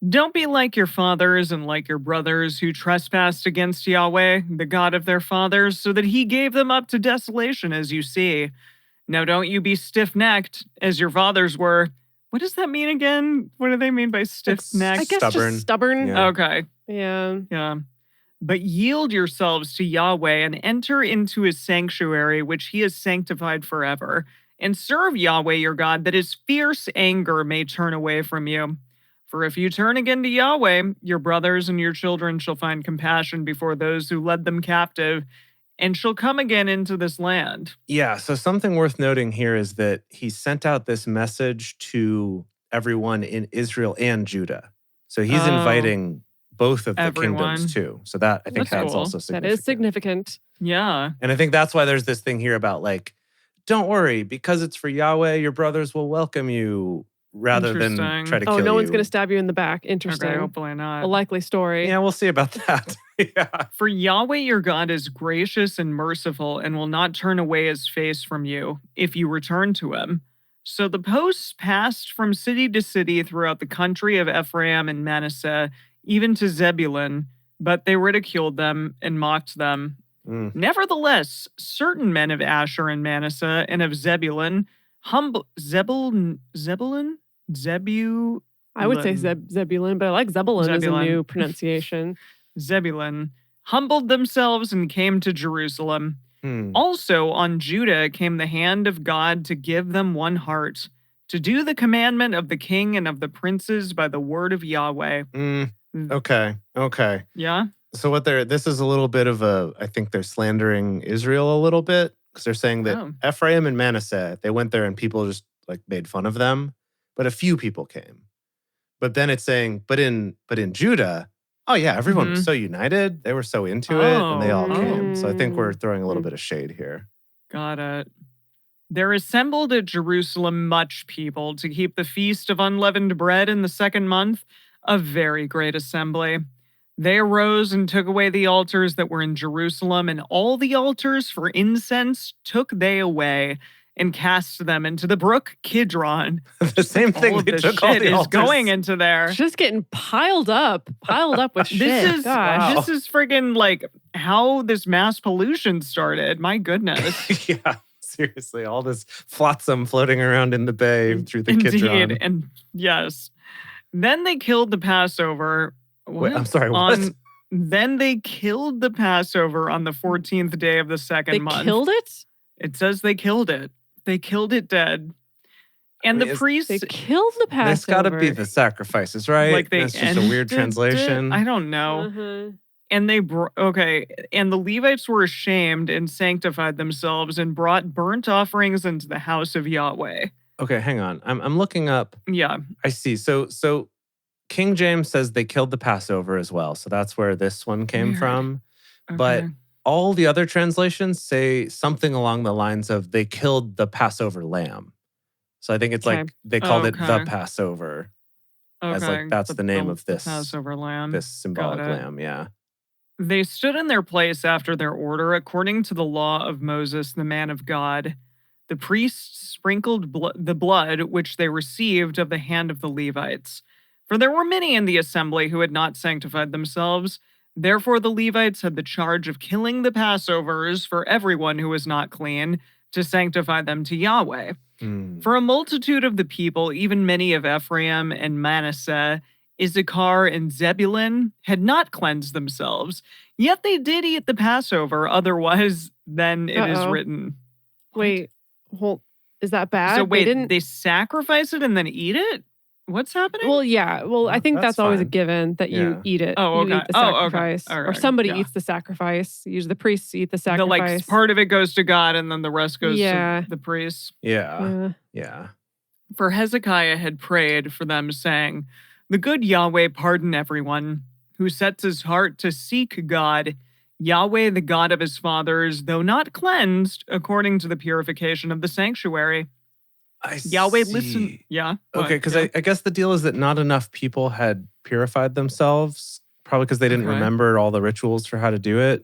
Don't be like your fathers and like your brothers who trespassed against Yahweh, the God of their fathers, so that he gave them up to desolation, as you see. Now don't you be stiff-necked, as your fathers were. What does that mean again? What do they mean by stiff-necked? I guess stubborn. just stubborn. Yeah. Okay. Yeah. But yield yourselves to Yahweh and enter into his sanctuary, which he has sanctified forever, and serve Yahweh your God, that his fierce anger may turn away from you. For if you turn again to Yahweh, your brothers and your children shall find compassion before those who led them captive, and shall come again into this land. Yeah, so something worth noting here is that he sent out this message to everyone in Israel and Judah. So he's inviting both of the kingdoms too. So that, I think that's also significant. That is significant. Yeah. And I think that's why there's this thing here about like, don't worry, because it's for Yahweh, your brothers will welcome you rather than try to kill you. Oh, no one's going to stab you in the back. Interesting. Okay, hopefully not. A likely story. Yeah, we'll see about that. Yeah. For Yahweh your God is gracious and merciful and will not turn away his face from you if you return to him. So the posts passed from city to city throughout the country of Ephraim and Manasseh, even to Zebulun, but they ridiculed them and mocked them. Nevertheless, certain men of Asher and Manasseh and of Zebulun, Zebulun? I would say Zebulun, but I like Zebulun as a new pronunciation. Zebulun humbled themselves and came to Jerusalem. Also on Judah came the hand of God to give them one heart, to do the commandment of the king and of the princes by the word of Yahweh. Okay. Yeah. So this is a little bit of I think they're slandering Israel a little bit because they're saying that Ephraim and Manasseh, they went there and people just like made fun of them, but a few people came. But then it's saying, but in Judah, oh yeah, everyone was so united. They were so into it and they all came. So I think we're throwing a little bit of shade here. Got it. There assembled at Jerusalem much people to keep the feast of unleavened bread in the 2nd month, a very great assembly. They arose and took away the altars that were in Jerusalem, and all the altars for incense took they away and cast them into the brook Kidron. The same thing. All they of took all shit the is altars. going into there. It's just getting piled up with shit. This is friggin' like how this mass pollution started. My goodness. Yeah, seriously, all this flotsam floating around in the bay through the Kidron. And yes. Then they killed the Passover. Wait, I'm sorry, what? Then they killed the Passover on the 14th day of the 2nd month. They killed it? It says they killed it. They killed it dead. And the priests... They killed the Passover. That's got to be the sacrifices, right? Like That's just a weird translation. I don't know. And and the Levites were ashamed and sanctified themselves and brought burnt offerings into the house of Yahweh. Okay, hang on. I'm looking up. Yeah. I see. So King James says they killed the Passover as well. So that's where this one came from. Okay. But all the other translations say something along the lines of they killed the Passover lamb. So I think it's like they called it the Passover. As like that's the name of this Passover lamb. This symbolic lamb, yeah. They stood in their place after their order according to the law of Moses, the man of God. The priests sprinkled the blood which they received of the hand of the Levites. For there were many in the assembly who had not sanctified themselves. Therefore the Levites had the charge of killing the Passovers for everyone who was not clean, to sanctify them to Yahweh. For a multitude of the people, even many of Ephraim and Manasseh, Issachar and Zebulun, had not cleansed themselves, yet they did eat the Passover, otherwise than it is written. Wait, hold. Is that bad? So wait, they sacrifice it and then eat it? What's happening? Well, yeah. Well, I think that's always a given that you eat it. Oh, okay. You eat the sacrifice. Okay. Or somebody eats the sacrifice. Usually the priests eat the sacrifice. Part of it goes to God and then the rest goes to the priests. Yeah. For Hezekiah had prayed for them, saying, "The good Yahweh pardon everyone who sets his heart to seek God, Yahweh the God of his fathers, though not cleansed, according to the purification of the sanctuary." Yahweh listen. Yeah. Okay, because I guess the deal is that not enough people had purified themselves, probably because they didn't remember all the rituals for how to do it.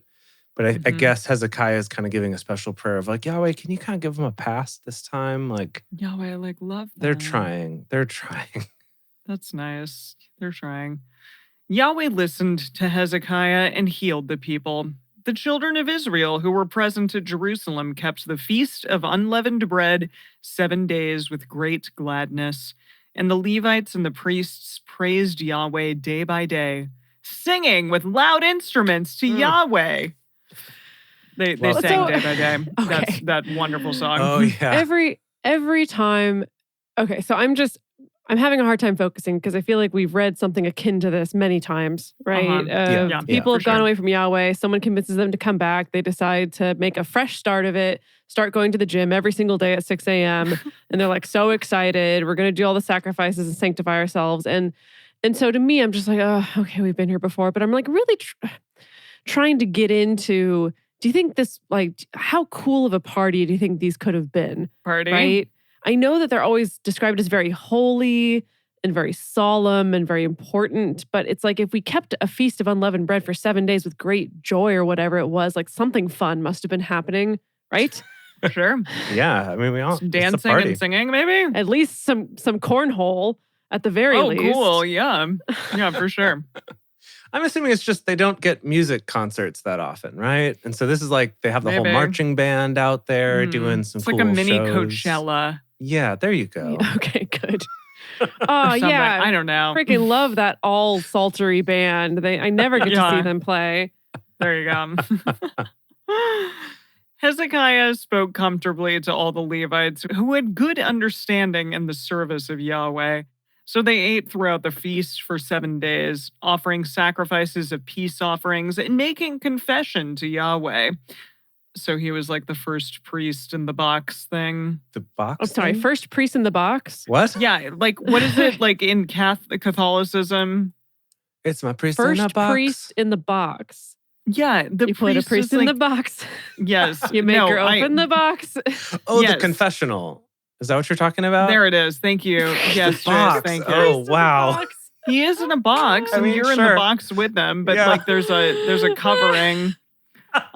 But I guess Hezekiah is kind of giving a special prayer of like, Yahweh, can you kind of give them a pass this time? Like, Yahweh, love them. They're trying. That's nice. They're trying. Yahweh listened to Hezekiah and healed the people. The children of Israel who were present at Jerusalem kept the feast of unleavened bread 7 days with great gladness. And the Levites and the priests praised Yahweh day by day, singing with loud instruments to Yahweh. They sang day by day. Okay. That's that wonderful song. Oh, yeah. Every time. Okay, so I'm having a hard time focusing because I feel like we've read something akin to this many times, right? People have gone away from Yahweh. Someone convinces them to come back. They decide to make a fresh start of it, start going to the gym every single day at 6 a.m. And they're like so excited. We're going to do all the sacrifices and sanctify ourselves. And so to me, I'm just like, oh, okay, we've been here before. But I'm like really trying to get into, do you think this, like, how cool of a party do you think these could have been? Party? Right? I know that they're always described as very holy and very solemn and very important, but it's like if we kept a feast of unleavened bread for 7 days with great joy or whatever it was, like something fun must have been happening, right? Sure. Yeah, I mean, we all dancing and singing, maybe. At least some cornhole at the very least. Oh, cool! Yeah, for sure. I'm assuming it's just they don't get music concerts that often, right? And so this is like they have the whole marching band out there doing some cool shows. It's like a mini-Coachella. Yeah, there you go. Okay, good. Oh, yeah. I don't know. Freaking love that all psaltery band. I never get to see them play. There you go. Hezekiah spoke comfortably to all the Levites who had good understanding in the service of Yahweh. So they ate throughout the feast for 7 days, offering sacrifices of peace offerings and making confession to Yahweh. So he was like the first priest in the box thing. The box? I'm sorry, thing? first priest in the box? What? Yeah, like what is it like in Catholicism? It's my priest in a First box. priest in the box. Yeah, the You put a priest is in like, the box. Yes. You make no, her open the box. Oh, Yes. the confessional. Is that what you're talking about? There it is. Thank you. Yes, box. Jess, thank you. Oh, wow. He is in a box, I and mean, you're in the sure. box with them, but Yeah. like there's a covering.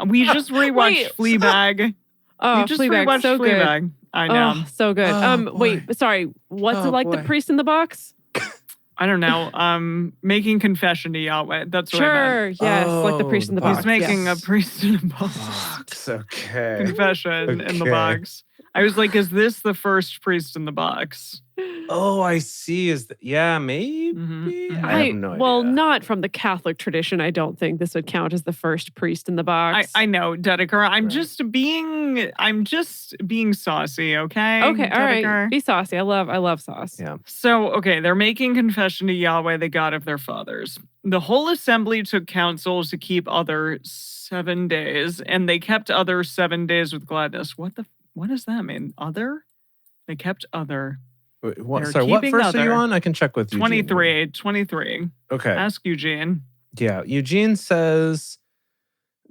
We just rewatched Fleabag. Oh, We just Fleabag, rewatched so good. Fleabag. I know. Oh, so good. Oh, Wait, boy. sorry. What's Oh, it like, the boy. priest in the box? I don't know. Making confession to Yahweh. That's what I meant. Sure, yes, like the Oh, priest in the the box. He's making yes. a priest in a box. Box. Okay. Confession in the Okay. box. I was like, is this the first priest in the box? Oh, I see. Yeah, maybe. Mhm. I have no idea. Well, not from the Catholic tradition. I don't think this would count as the first priest in the box. I know, Dedeker. I'm Right. just being saucy, okay? Okay, all right. Dedeker? Be saucy. I love sauce. Yeah. So, okay, they're making confession to Yahweh, the God of their fathers. The whole assembly took counsel to keep other 7 days, and they kept other 7 days with gladness. What does that mean? Other? They kept other. Wait, what, They're sorry, what keeping verse are you other. on? I can check with Eugene. 23. Okay. Ask Eugene. Yeah. Eugene says,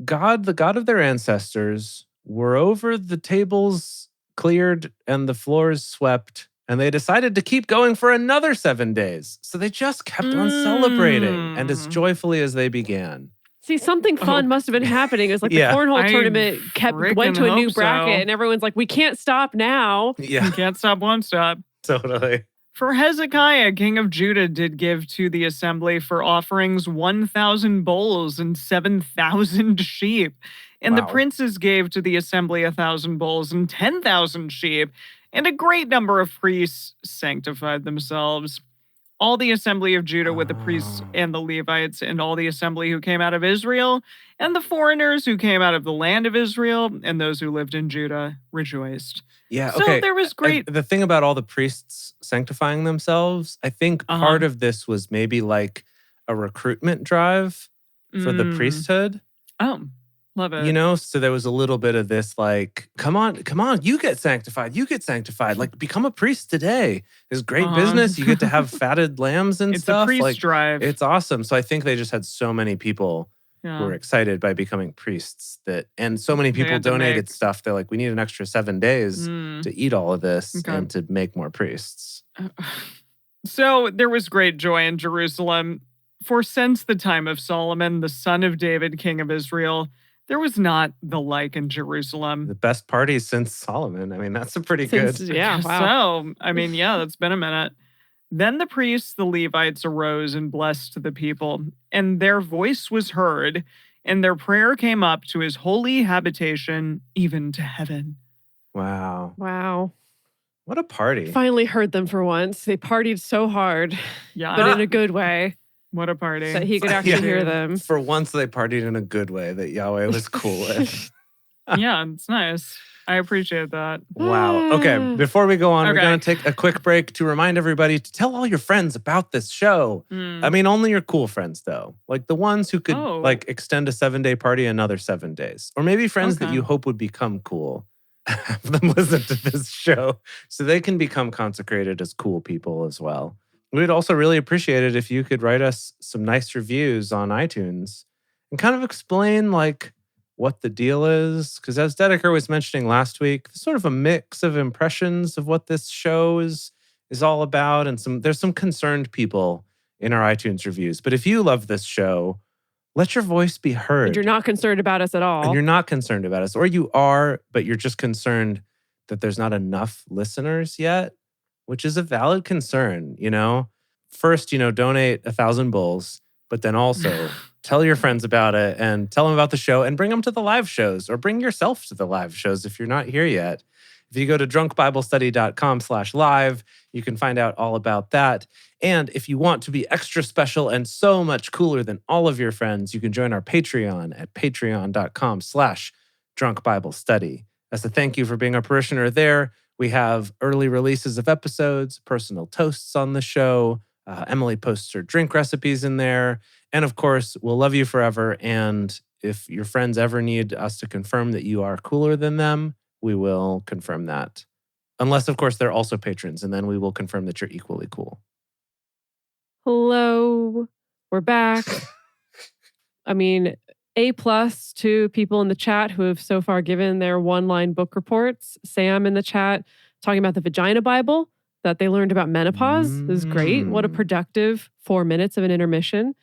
God, the God of their ancestors, were over the tables cleared and the floors swept, and they decided to keep going for another 7 days. So they just kept on celebrating, and as joyfully as they began. See, something fun must have been happening. It was like Yeah. the cornhole I tournament went to a freaking new hope bracket, so. and everyone's like, we can't stop now. Yeah, Can't stop, won't stop. totally. For Hezekiah, king of Judah, did give to the assembly for offerings 1,000 bulls and 7,000 sheep. And the Wow. princes gave to the assembly 1,000 bulls and 10,000 sheep. And a great number of priests sanctified themselves. All the assembly of Judah with the priests and the Levites, and all the assembly who came out of Israel, and the foreigners who came out of the land of Israel, and those who lived in Judah rejoiced. Yeah, So okay. there was great. The thing about all the priests sanctifying themselves, I think part of this was maybe like a recruitment drive for the priesthood. Oh, love it. You know, so there was a little bit of this like, come on, you get sanctified. Like, become a priest today. It's great business. You get to have fatted lambs and It's stuff. a priest like, drive. it's awesome. So I think they just had so many people Yeah. who were excited by becoming priests and so many They people had to donated make- stuff. They're like, we need an extra 7 days Mm. to eat all of this Okay. and to make more priests. So there was great joy in Jerusalem. For since the time of Solomon, the son of David, king of Israel, there was not the like in Jerusalem. The best party since Solomon. I mean, that's a pretty Since- good. Yeah, Guess wow. So, I mean, yeah, that's been a minute. Then the priests, the Levites, arose and blessed the people, and their voice was heard, and their prayer came up to his holy habitation, even to heaven. Wow. Wow. What a party. Finally heard them for once. They partied so hard, Yeah, but in a good way, what a party. that he could actually Yeah. hear them. For once, they partied in a good way that Yahweh was cool with. Yeah, it's nice. I appreciate that. Wow. Okay. Before we go on, we're Okay. going to take a quick break to remind everybody to tell all your friends about this show. Mm. I mean, only your cool friends, though. Like the ones who could Oh. like extend a 7-day party another 7 days. Or maybe friends that Okay. you hope would become cool. Have them listen to this show so they can become consecrated as cool people as well. We'd also really appreciate it if you could write us some nice reviews on iTunes and kind of explain like what the deal is. Because as Dedeker was mentioning last week, there's sort of a mix of impressions of what this show is all about. And there's some concerned people in our iTunes reviews. But if you love this show, let your voice be heard. And you're not concerned about us at all. And you're not concerned about us, or you are, but you're just concerned that there's not enough listeners yet, which is a valid concern, you know? First, donate 1,000 bulls, but then also tell your friends about it and tell them about the show and bring them to the live shows, or bring yourself to the live shows if you're not here yet. If you go to drunkbiblestudy.com/live, you can find out all about that. And if you want to be extra special and so much cooler than all of your friends, you can join our Patreon at patreon.com/drunkbiblestudy. As a thank you for being a parishioner there, We have early releases of episodes, personal toasts on the show. Emily posts her drink recipes in there. And of course, we'll love you forever. And if your friends ever need us to confirm that you are cooler than them, we will confirm that. Unless, of course, they're also patrons. And then we will confirm that you're equally cool. Hello. We're back. I mean, A+ to people in the chat who have so far given their one-line book reports. Sam in the chat talking about the Vagina Bible that they learned about menopause. This is great. What a productive 4 minutes of an intermission.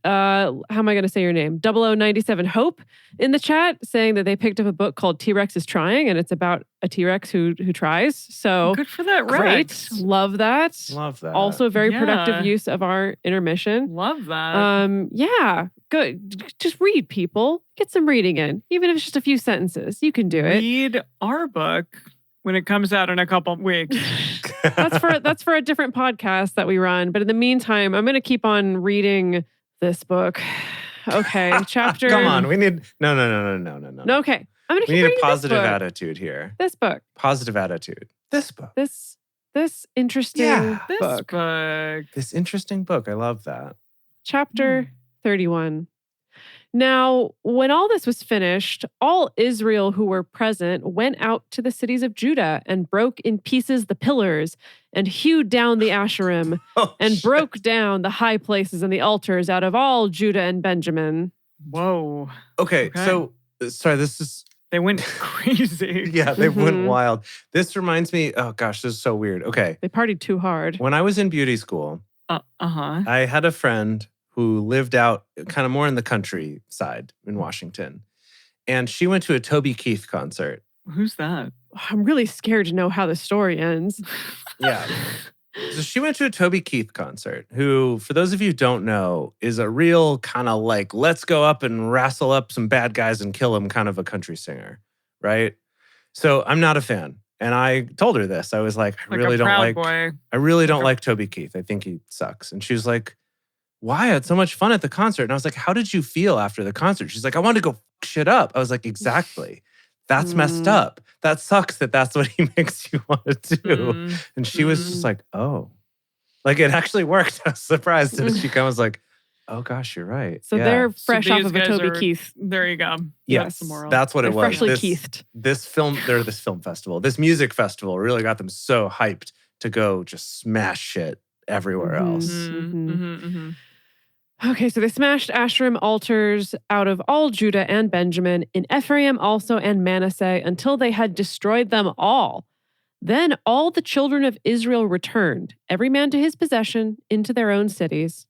How am I going to say your name? 0097 Hope in the chat saying that they picked up a book called T-Rex is Trying, and it's about a T-Rex who tries. So good for that great. Rex. Love that. Love that. Also a very Yeah. productive use of our intermission. Love that. Yeah, good. Just read, people. Get some reading in, even if it's just a few sentences. You can do it. Read our book when it comes out in a couple of weeks. That's for a different podcast that we run. But in the meantime, I'm going to keep on reading this book. Okay, chapter. Come on, we need no. No, okay, I'm going to keep We need reading a positive this book. attitude here. This book. Positive attitude. This book. This interesting Yeah. This book. This interesting book. I love that. Chapter 31. Now, when all this was finished, all Israel who were present went out to the cities of Judah and broke in pieces the pillars and hewed down the Asherim and broke down the high places and the altars out of all Judah and Benjamin. Whoa. Okay, so sorry, this is They went crazy. yeah, they went Mhm. wild. This reminds me, oh gosh, this is so weird. Okay. They partied too hard. When I was in beauty school, Uh-huh. I had a friend who lived out kind of more in the countryside in Washington. And she went to a Toby Keith concert. Who's that? I'm really scared to know how the story ends. Yeah. So she went to a Toby Keith concert, who, for those of you who don't know, is a real kind of like, let's go up and wrestle up some bad guys and kill them kind of a country singer, right? So I'm not a fan. And I told her this. I was like, I Like really a don't Proud like, Boy. I really don't a- like Toby Keith. I think he sucks. And she was like, why? I had so much fun at the concert. And I was like, how did you feel after the concert? She's like, I wanted to go fuck shit up. I was like, exactly. That's messed up. That sucks that that's what he makes you want to do. Mm. And she was just like, oh. Like, it actually worked. I was surprised. And she kind of was like, oh, gosh, you're right. So Yeah. they're fresh So off these of a guys Toby are- Keith. There you go. Yes, That's the moral. that's what They're it was. freshly This- Keithed. This film festival, this music festival really got them so hyped to go just smash shit everywhere Mhm. else. Mm-hmm. Okay, so they smashed Asherim altars out of all Judah and Benjamin, in Ephraim also and Manasseh, until they had destroyed them all. Then all the children of Israel returned, every man to his possession, into their own cities.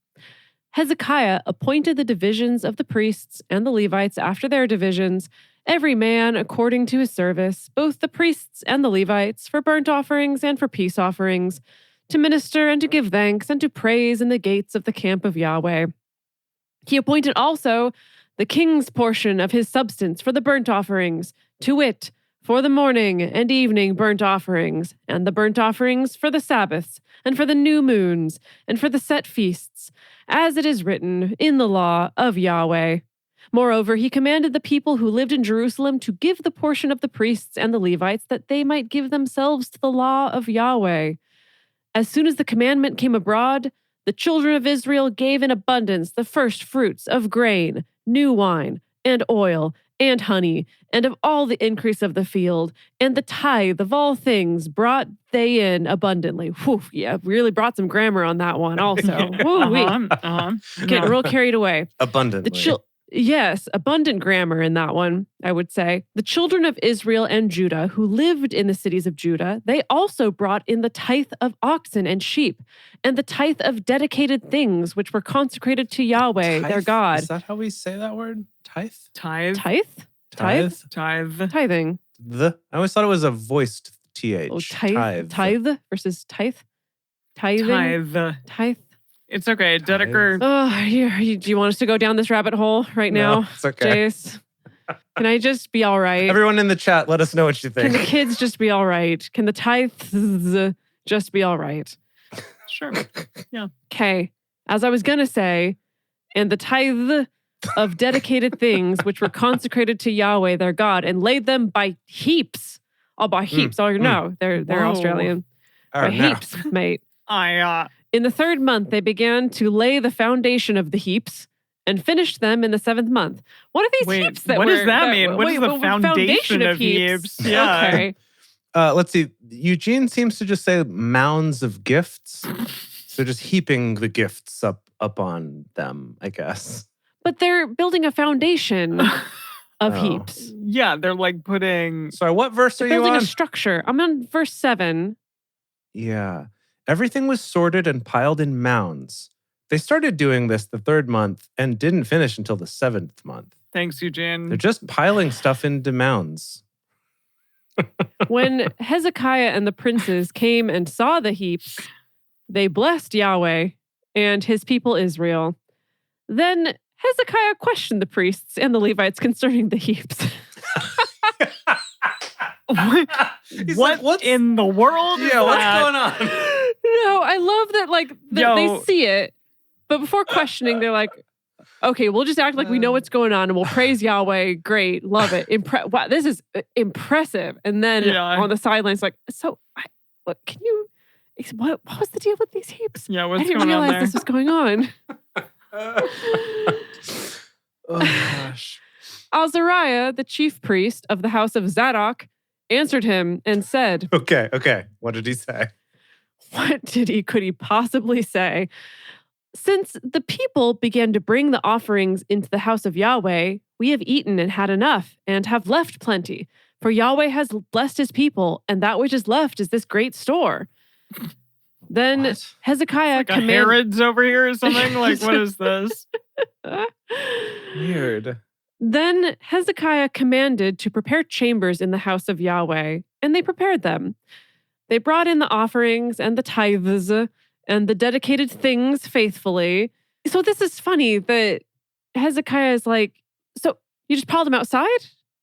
Hezekiah appointed the divisions of the priests and the Levites after their divisions, every man according to his service, both the priests and the Levites, for burnt offerings and for peace offerings, to minister and to give thanks and to praise in the gates of the camp of Yahweh. He appointed also the king's portion of his substance for the burnt offerings, to wit, for the morning and evening burnt offerings, and the burnt offerings for the Sabbaths, and for the new moons, and for the set feasts, as it is written in the law of Yahweh. Moreover, he commanded the people who lived in Jerusalem to give the portion of the priests and the Levites, that they might give themselves to the law of Yahweh. As soon as the commandment came abroad, the children of Israel gave in abundance the first fruits of grain, new wine, and oil, and honey, and of all the increase of the field, and the tithe of all things brought they in abundantly. Whew, yeah, really brought some grammar on that one also. Woo-wee. Getting real carried away. Abundantly. Yes, abundant grammar in that one, I would say. The children of Israel and Judah who lived in the cities of Judah, they also brought in the tithe of oxen and sheep, and the tithe of dedicated things which were consecrated to Yahweh, their Tithe? God. Is that how we say that word? Tithe? Tithe. Tithe? Tithe? Tithe. Tithing. I always thought it was a voiced TH. Oh, tithe versus tithe? Tithing? Tithe. Tithe. It's okay. Dedeker. Oh, do you want us to go down this rabbit hole right No, now? it's okay. Jace? Can I just be all right? Everyone in the chat, let us know what you Can think. the kids just be all right? Can the tithes just be all right? Sure. Okay. As I was going to say, and the tithe of dedicated things which were consecrated to Yahweh their God, and laid them by heaps I'll buy heaps. Oh, no, they're Whoa. Australian. Oh, Buy no. heaps, mate. In the 3rd month, they began to lay the foundation of the heaps and finished them in the 7th month. What are these heaps that what were... does that mean? What is the foundation of heaps? Yeah. Okay. Let's see. Eugene seems to just say mounds of gifts. So just heaping the gifts up on them, I guess. But they're building a foundation of heaps. Yeah, they're like putting... Sorry, what verse are you Building on? a structure. I'm on verse 7. Yeah. Everything was sorted and piled in mounds. They started doing this the 3rd month and didn't finish until the 7th month. Thanks, Eugene. They're just piling stuff into mounds. When Hezekiah and the princes came and saw the heaps, they blessed Yahweh and his people Israel. Then Hezekiah questioned the priests and the Levites concerning the heaps. What in the world is what's that? going on? No, I love that they see it, but before questioning, they're like, okay, we'll just act like we know what's going on and we'll praise Yahweh. Great, love it. Wow, this is impressive. And then on the sidelines, like, so what can you... What was the deal with these heaps? Yeah, what's I didn't going on realize there? this was going on. Oh, gosh. Azariah, the chief priest of the house of Zadok, answered him and said, Okay. What did he say? What could he possibly say? Since the people began to bring the offerings into the house of Yahweh, we have eaten and had enough and have left plenty. For Yahweh has blessed his people, and that which is left is this great store. Then Hezekiah like a Herod's over here or something? Like, what is this? Weird. Then Hezekiah commanded to prepare chambers in the house of Yahweh, and they prepared them. They brought in the offerings and the tithes and the dedicated things faithfully. So this is funny that Hezekiah is like, so you just piled them outside?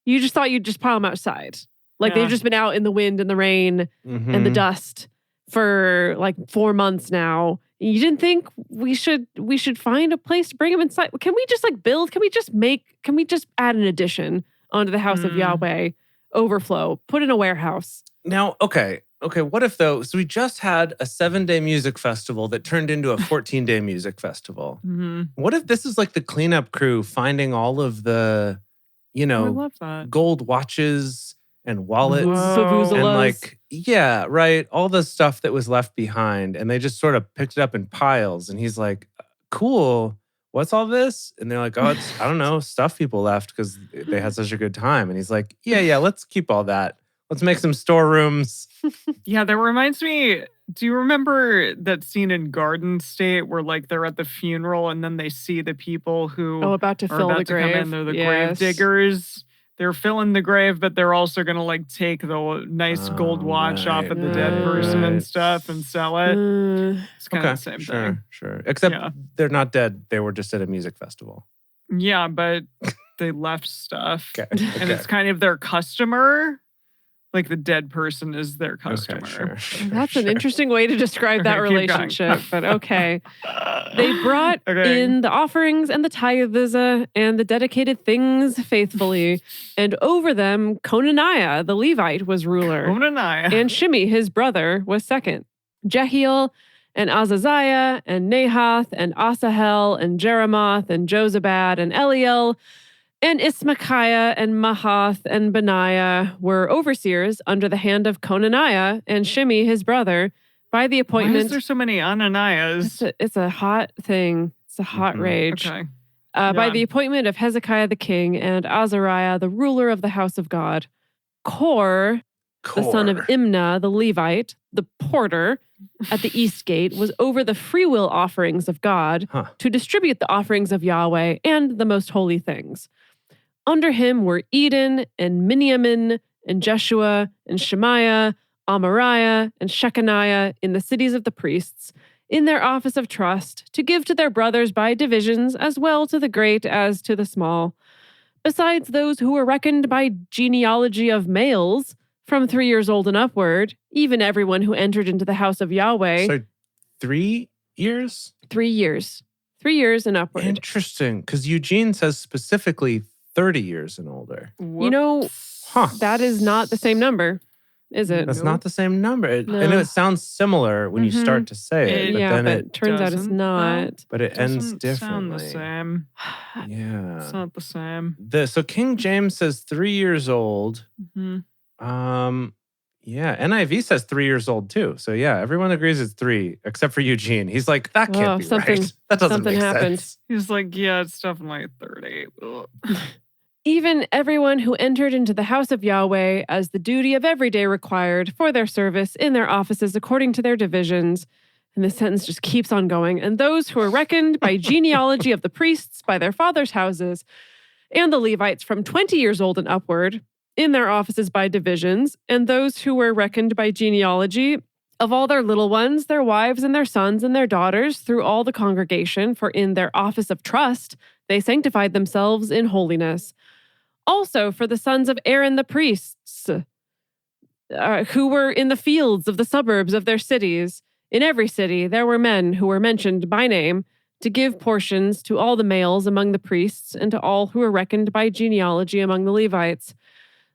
You just thought you'd just pile them outside. Like they've just been out in the wind and the rain and the dust for like 4 months now. You didn't think we should find a place to bring them inside? Can we just like build? Can we just add an addition onto the house of Yahweh? Overflow, put in a warehouse. Now, okay. What if though? So we just had a 7-day music festival that turned into a 14-day music festival. What if this is like the cleanup crew finding all of the, I love that. gold watches and wallets Vuvuzelas. and like, yeah, right, all the stuff that was left behind, and they just sort of picked it up in piles. And he's like, "Cool, what's all this?" And they're like, "Oh, it's I don't know, stuff people left because they had such a good time." And he's like, "Yeah, let's keep all that. Let's make some storerooms." Yeah, that reminds me. Do you remember that scene in Garden State where like they're at the funeral and then they see the people who about to are fill about the to grave? come in? They're the grave diggers. They're filling the grave, but they're also going to like take the nice gold watch off of the dead person and stuff and sell it. It's kind of the same thing. Sure. Except they're not dead. They were just at a music festival. Yeah, but they left stuff. Okay. And it's kind of their customer. Like the dead person is their customer. Okay, That's an interesting way to describe that Okay, keep relationship, but okay. They brought in the offerings and the tithes and the dedicated things faithfully, and over them Conaniah, the Levite, was ruler. Conaniah. And Shimei, his brother, was second. Jehiel and Azaziah and Nahath and Asahel and Jeremoth and Jozabad and Eliel and Ismachiah and Mahath and Benaiah were overseers under the hand of Conaniah and Shimei, his brother, by the appointment. Why is there so many Ananias? It's a hot thing. It's a hot rage. Okay. By the appointment of Hezekiah the king and Azariah, the ruler of the house of God. Kor, the son of Imnah, the Levite, the porter at the east gate, was over the freewill offerings of God to distribute the offerings of Yahweh and the most holy things. Under him were Eden and Miniamin and Jeshua and Shemaiah, Amariah and Shechaniah in the cities of the priests, in their office of trust, to give to their brothers by divisions, as well to the great as to the small. Besides those who were reckoned by genealogy of males, from 3 years old and upward, even everyone who entered into the house of Yahweh. So 3 years? 3 years. 3 years and upward. Interesting, because Eugene says specifically 30 years and older. You know, that is not the same number. is it? That's not the same number. I know No. it sounds similar when you start to say it, but then but it it turns out it's doesn't, not. but it ends doesn't differently. sound the same. Yeah. It's not the same. So King James says 3 years old. Mhm. Yeah, NIV says 3 years old too. So yeah, everyone agrees it's 3, except for Eugene. He's like, that can't be right. That doesn't something make happened. sense. He's like, yeah, it's definitely 30. Ugh. Even everyone who entered into the house of Yahweh as the duty of every day required for their service in their offices according to their divisions. And this sentence just keeps on going. And those who are reckoned by genealogy of the priests by their fathers' houses, and the Levites from 20 years old and upward, in their offices by divisions, and those who were reckoned by genealogy of all their little ones, their wives and their sons and their daughters, through all the congregation, for in their office of trust they sanctified themselves in holiness. Also for the sons of Aaron the priests, who were in the fields of the suburbs of their cities. In every city there were men who were mentioned by name, to give portions to all the males among the priests, and to all who were reckoned by genealogy among the Levites.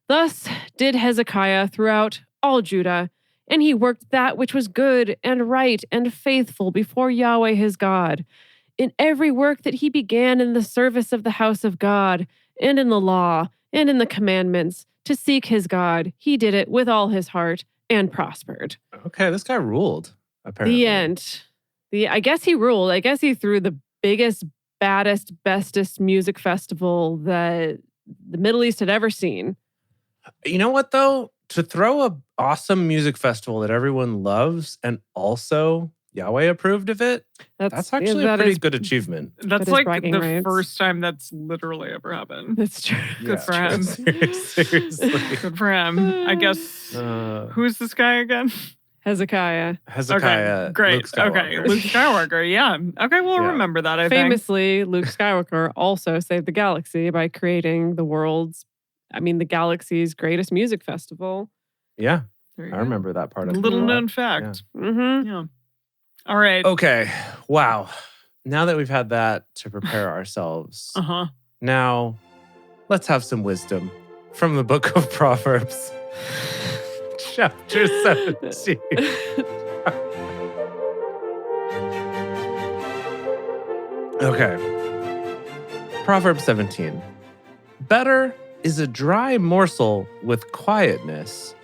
Thus did Hezekiah throughout all Judah, and he worked that which was good and right and faithful before Yahweh his God. In every work that he began in the service of the house of God, and in the law, and in the commandments, to seek his God, he did it with all his heart and prospered. Okay, this guy ruled, apparently. The end. I guess he ruled. I guess he threw the biggest, baddest, bestest music festival that the Middle East had ever seen. You know what, though? To throw an awesome music festival that everyone loves and also Yahweh approved of it, that's actually a pretty good achievement. That's is like bragging the rights. first time that's literally ever happened. That's true. Good for him. Seriously. Good for him. I guess, who's this guy again? Hezekiah. Hezekiah. Okay, great. Luke Skywalker. Okay, Luke Skywalker. Yeah. Okay, we'll Yeah. remember that, I think. Famously, Luke Skywalker also saved the galaxy by creating the galaxy's greatest music festival. Yeah, There you I go. remember that part of it. Little known fact. Mm-hmm. Yeah. All right. Okay, wow. Now that we've had that to prepare ourselves, Uh-huh. now let's have some wisdom from the book of Proverbs, chapter 17. Okay. Proverbs 17. Better is a dry morsel with quietness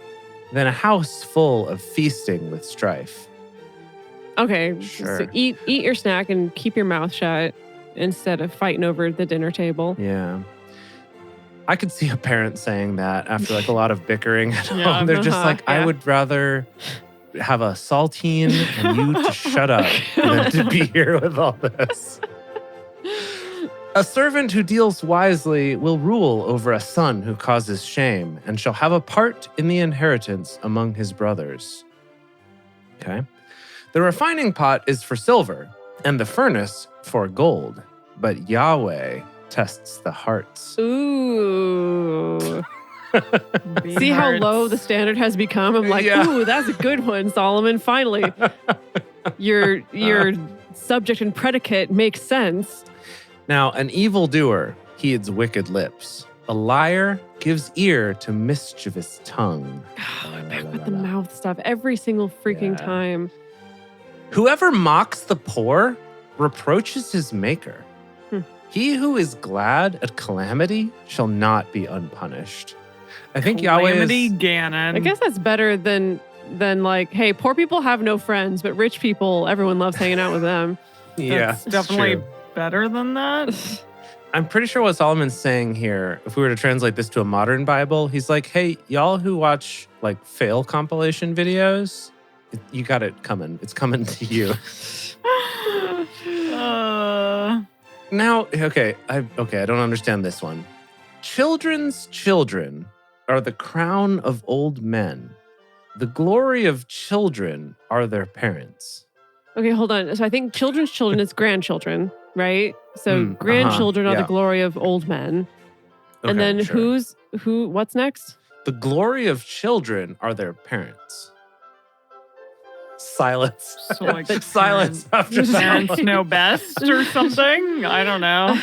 than a house full of feasting with strife. Okay, Sure. so eat your snack and keep your mouth shut instead of fighting over the dinner table. Yeah. I could see a parent saying that after like a lot of bickering at Yeah, home. They're just like, I yeah. would rather have a saltine and you to shut up than to be here with all this. A servant who deals wisely will rule over a son who causes shame and shall have a part in the inheritance among his brothers. Okay. The refining pot is for silver and the furnace for gold, but Yahweh tests the hearts. Ooh. See how low the standard has become? I'm like, Yeah. ooh, that's a good one, Solomon. Finally, your subject and predicate makes sense. Now, an evildoer heeds wicked lips. A liar gives ear to mischievous tongue. Back with the mouth stuff every single freaking Yeah. time. Whoever mocks the poor reproaches his maker. Hmm. He who is glad at calamity shall not be unpunished. I think Yahweh Calamity is... Ganon. I guess that's better than like, hey, poor people have no friends, but rich people, everyone loves hanging out with them. Yeah, That's it's definitely true. better than that. I'm pretty sure what Solomon's saying here, if we were to translate this to a modern Bible, he's like, hey, y'all who watch like fail compilation videos, you got it coming. It's coming to you. Now, okay, I don't understand this one. Children's children are the crown of old men. The glory of children are their parents. Okay, hold on. So I think children's children is grandchildren, right? So grandchildren are the yeah. glory of old men. Okay, And then sure. what's next? The glory of children are their parents. Silence. So like Silence after Parents that. know best or something. I don't know.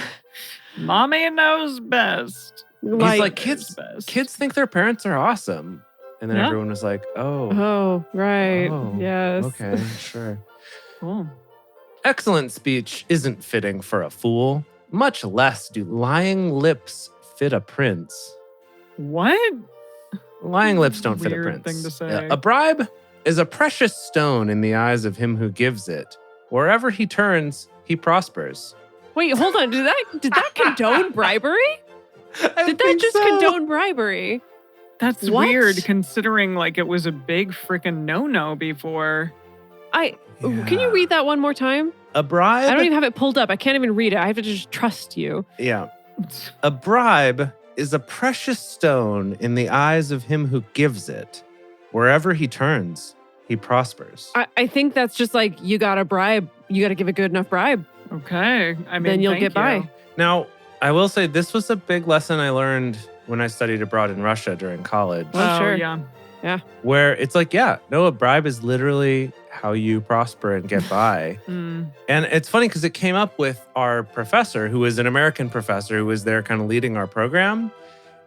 Mommy knows best. He's like, Knows kids best. think their parents are awesome. And then everyone was like, Oh, right. oh, Yes. okay, sure. Cool. Excellent speech isn't fitting for a fool, much less do lying lips fit a prince. What? Lying lips don't fit a Weird prince. thing to say. A bribe is a precious stone in the eyes of him who gives it. Wherever he turns, he prospers. Wait, hold on. Did that condone bribery? Did that just condone bribery? That's What? weird considering like it was a big freaking no-no before. Can you read that one more time? A bribe? I don't even have it pulled up. I can't even read it. I have to just trust you. Yeah. A bribe is a precious stone in the eyes of him who gives it. Wherever he turns, he prospers. I think that's just like you got to bribe. You got to give a good enough bribe. Okay. I mean, Then you'll thank get by. you. Now, I will say this was a big lesson I learned when I studied abroad in Russia during college, Oh, sure. Yeah. where it's like, yeah, no, a bribe is literally how you prosper and get by. Mm. And it's funny because it came up with our professor, who was an American professor who was there kind of leading our program.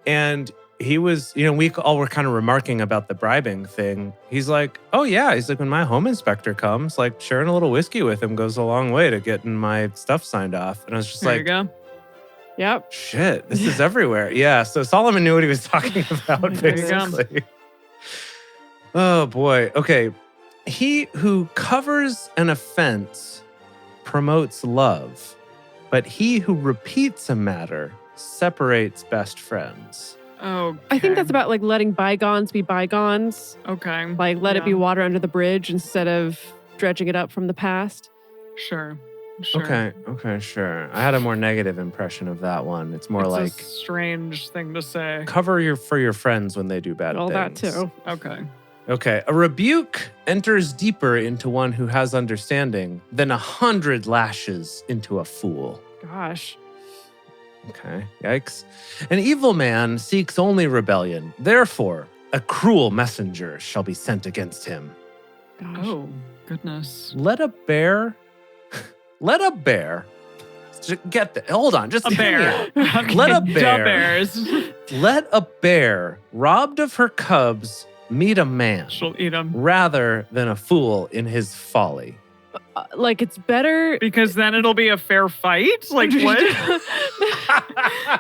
And he was, we all were kind of remarking about the bribing thing. He's like, oh yeah. He's like, when my home inspector comes, like sharing a little whiskey with him goes a long way to getting my stuff signed off. And I was just There you like, go. Yep. shit, this is everywhere. Yeah. So Solomon knew what he was talking about, There you go. basically. Oh boy. Okay. He who covers an offense promotes love, but he who repeats a matter separates best friends. Oh, I think that's about like letting bygones be bygones. okay. Like let it be water under the bridge instead of dredging it up from the past. Sure. Okay, sure. I had a more negative impression of that one. It's more It's like a strange thing to say. cover for your friends when they do bad All that things. too. Okay. Okay, a rebuke enters deeper into one who has understanding than 100 lashes into a fool. Gosh. Okay, yikes. An evil man seeks only rebellion. Therefore, a cruel messenger shall be sent against him. Gosh. Oh, goodness. Let a bear. Get the. Hold on, just A hear me bear. out. Let a bear. The bears. Let a bear robbed of her cubs meet a man She'll eat them. rather than a fool in his folly. Like it's better. Because then it'll be a fair fight? Like what?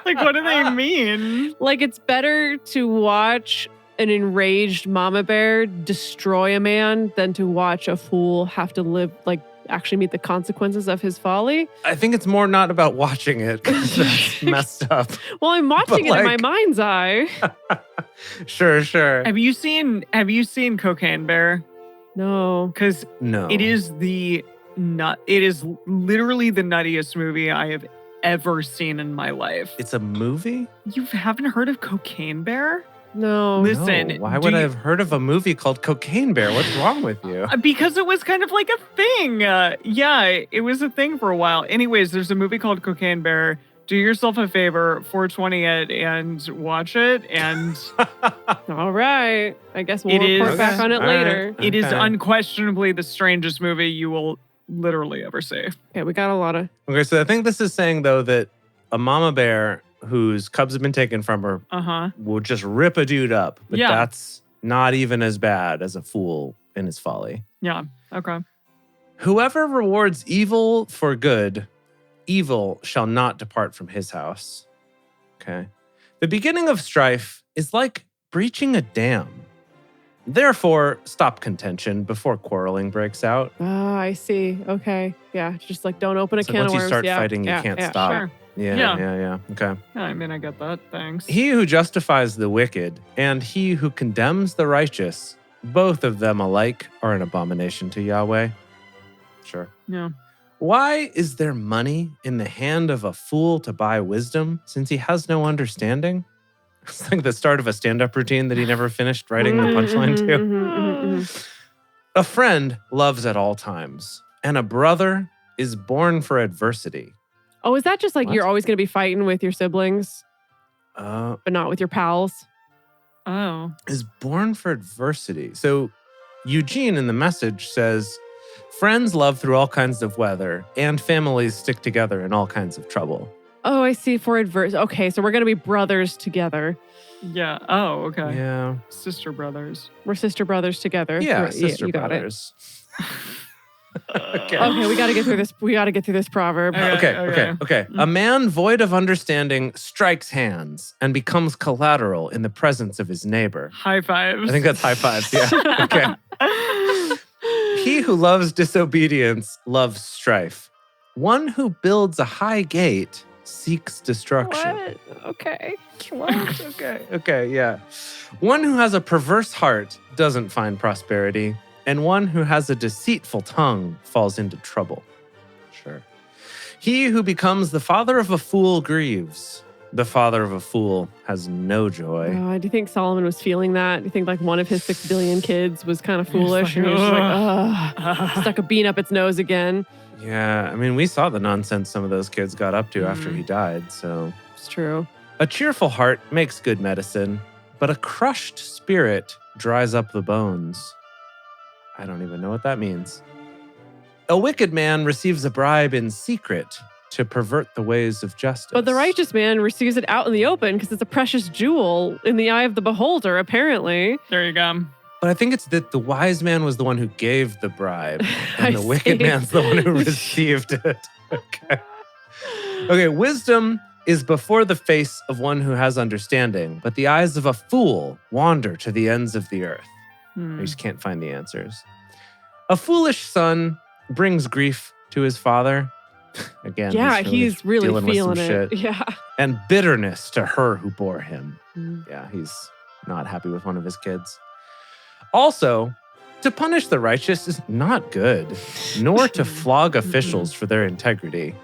Like what do they mean? Like it's better to watch an enraged mama bear destroy a man than to watch a fool have to live, like actually meet the consequences of his folly. I think it's more not about watching it because that's messed up. Well, I'm watching it in my like- mind's eye. Sure. Have you seen Cocaine Bear? No. Because No. it is literally the nuttiest movie I have ever seen in my life. It's a movie? You haven't heard of Cocaine Bear? No. Listen, No. Why do would I you- have heard of a movie called Cocaine Bear? What's wrong with you? Because it was kind of like a thing. Yeah, it was a thing for a while. Anyways, there's a movie called Cocaine Bear. Do yourself a favor, 420 it and watch it. And All right. I guess we'll It report is- back on it All later. right. it is Okay. unquestionably the strangest movie you will literally ever see. Okay, we got a lot of. Okay, so I think this is saying, though, that a mama bear whose cubs have been taken from her Uh-huh. will just rip a dude up. But Yeah. that's not even as bad as a fool in his folly. Yeah. Okay. Whoever rewards evil for good, evil shall not depart from his house. Okay. The beginning of strife is like breaching a dam. Therefore, stop contention before quarreling breaks out. Ah, I see. Okay. Yeah. Just like don't open a So can once of you worms. start Yeah, fighting, you yeah, can't yeah. stop. Sure. Yeah. Yeah. Okay. Yeah, I mean, I get that. Thanks. He who justifies the wicked and he who condemns the righteous, both of them alike are an abomination to Yahweh. Sure. Yeah. Why is there money in the hand of a fool to buy wisdom, since he has no understanding? It's like the start of a stand-up routine that he never finished writing the punchline to. Mhm. A friend loves at all times, and a brother is born for adversity. Oh, is that just like What? you're always going to be fighting with your siblings, Is but not with your pals? Oh. born for adversity. So Eugene in the message says, friends love through all kinds of weather, and families stick together in all kinds of trouble. Oh, I see. For adverse. Okay, so we're going to be brothers together. Yeah. Oh, okay. Yeah. Sister brothers. We're sister brothers together. Yeah, Right, sister you got it. brothers. Okay, we got to get through this. We got to get through this proverb. Okay. A man void of understanding strikes hands and becomes collateral in the presence of his neighbor. High fives. I think that's high fives. Yeah. Okay. He who loves disobedience loves strife. One who builds a high gate seeks destruction. What? Okay. What? Okay, yeah. One who has a perverse heart doesn't find prosperity, and one who has a deceitful tongue falls into trouble. Sure. He who becomes the father of a fool grieves. The father of a fool has no joy. Do you think Solomon was feeling that? Do you think like one of his 6 billion kids was kind of foolish like, and he was just like, stuck a bean up its nose again? Yeah, I mean, we saw the nonsense some of those kids got up to after he died, so. It's true. A cheerful heart makes good medicine, but a crushed spirit dries up the bones. I don't even know what that means. A wicked man receives a bribe in secret to pervert the ways of justice. But the righteous man receives it out in the open because it's a precious jewel in the eye of the beholder, apparently. There you go. But I think it's that the wise man was the one who gave the bribe, I and the wicked see. man's the one who received it. Okay, wisdom is before the face of one who has understanding, but the eyes of a fool wander to the ends of the earth. I just can't find the answers. A foolish son brings grief to his father. Again, Yeah, he's really dealing with feeling some it. shit. Yeah. And bitterness to her who bore him. Mm. Yeah, he's not happy with one of his kids. Also, to punish the righteous is not good, nor to flog officials for their integrity.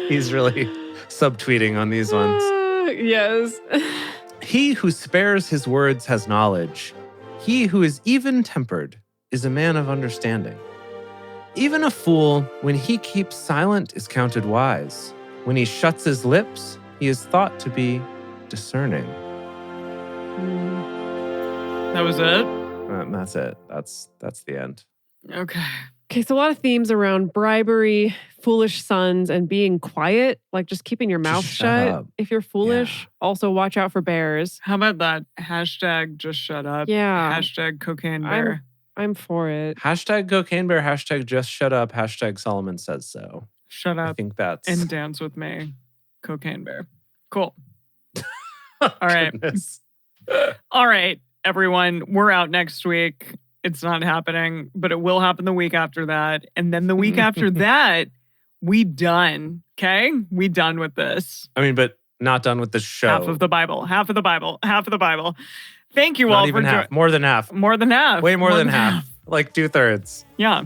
He's really subtweeting on these ones. Yes. He who spares his words has knowledge. He who is even-tempered is a man of understanding. Even a fool, when he keeps silent, is counted wise. When he shuts his lips, he is thought to be discerning. That was it? That's it. That's the end. Okay. Okay, so a lot of themes around bribery, foolish sons, and being quiet, like just keeping your mouth Just shut shut. up. If you're foolish, Yeah. also watch out for bears. How about that? Hashtag just shut up. Yeah. Hashtag cocaine bear. I'm for it. Hashtag cocaine bear, hashtag just shut up, hashtag Solomon says so. Shut I up think that's... and dance with me. Cocaine bear. Cool. All right. Goodness. All right, everyone. We're out next week. It's not happening, but it will happen the week after that. And then the week after that, we done. Okay? We done with this. I mean, but not done with the show. Half of the Bible. Half of the Bible. Half of the Bible. Thank you all Not even for half. More than half. more than half. Way more than half. Like 2/3. Yeah.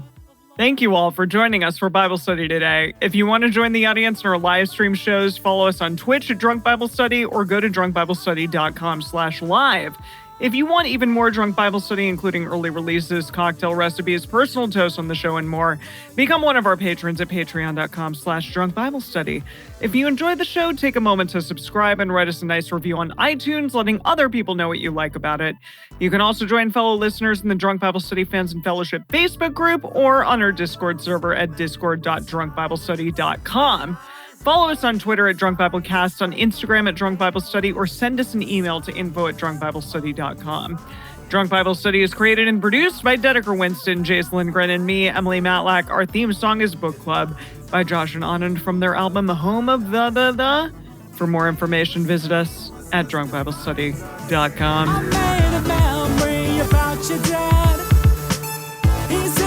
Thank you all for joining us for Bible study today. If you want to join the audience in our live stream shows, follow us on Twitch at Drunk Bible Study or go to drunkbiblestudy.com/live. If you want even more Drunk Bible Study, including early releases, cocktail recipes, personal toasts on the show, and more, become one of our patrons at patreon.com/drunkbiblestudy. If you enjoyed the show, take a moment to subscribe and write us a nice review on iTunes, letting other people know what you like about it. You can also join fellow listeners in the Drunk Bible Study Fans and Fellowship Facebook group or on our Discord server at discord.drunkbiblestudy.com. Follow us on Twitter at Drunk Bible Cast, on Instagram at Drunk Bible Study, or send us an email to info@drunkbiblestudy.com. Drunk Bible Study is created and produced by Dedeker Winston, Jace Lindgren, and me, Emily Matlack. Our theme song is Book Club by Josh and Anand from their album The Home of the. For more information, visit us at drunkbiblestudy.com. I made a memory about your dad. He's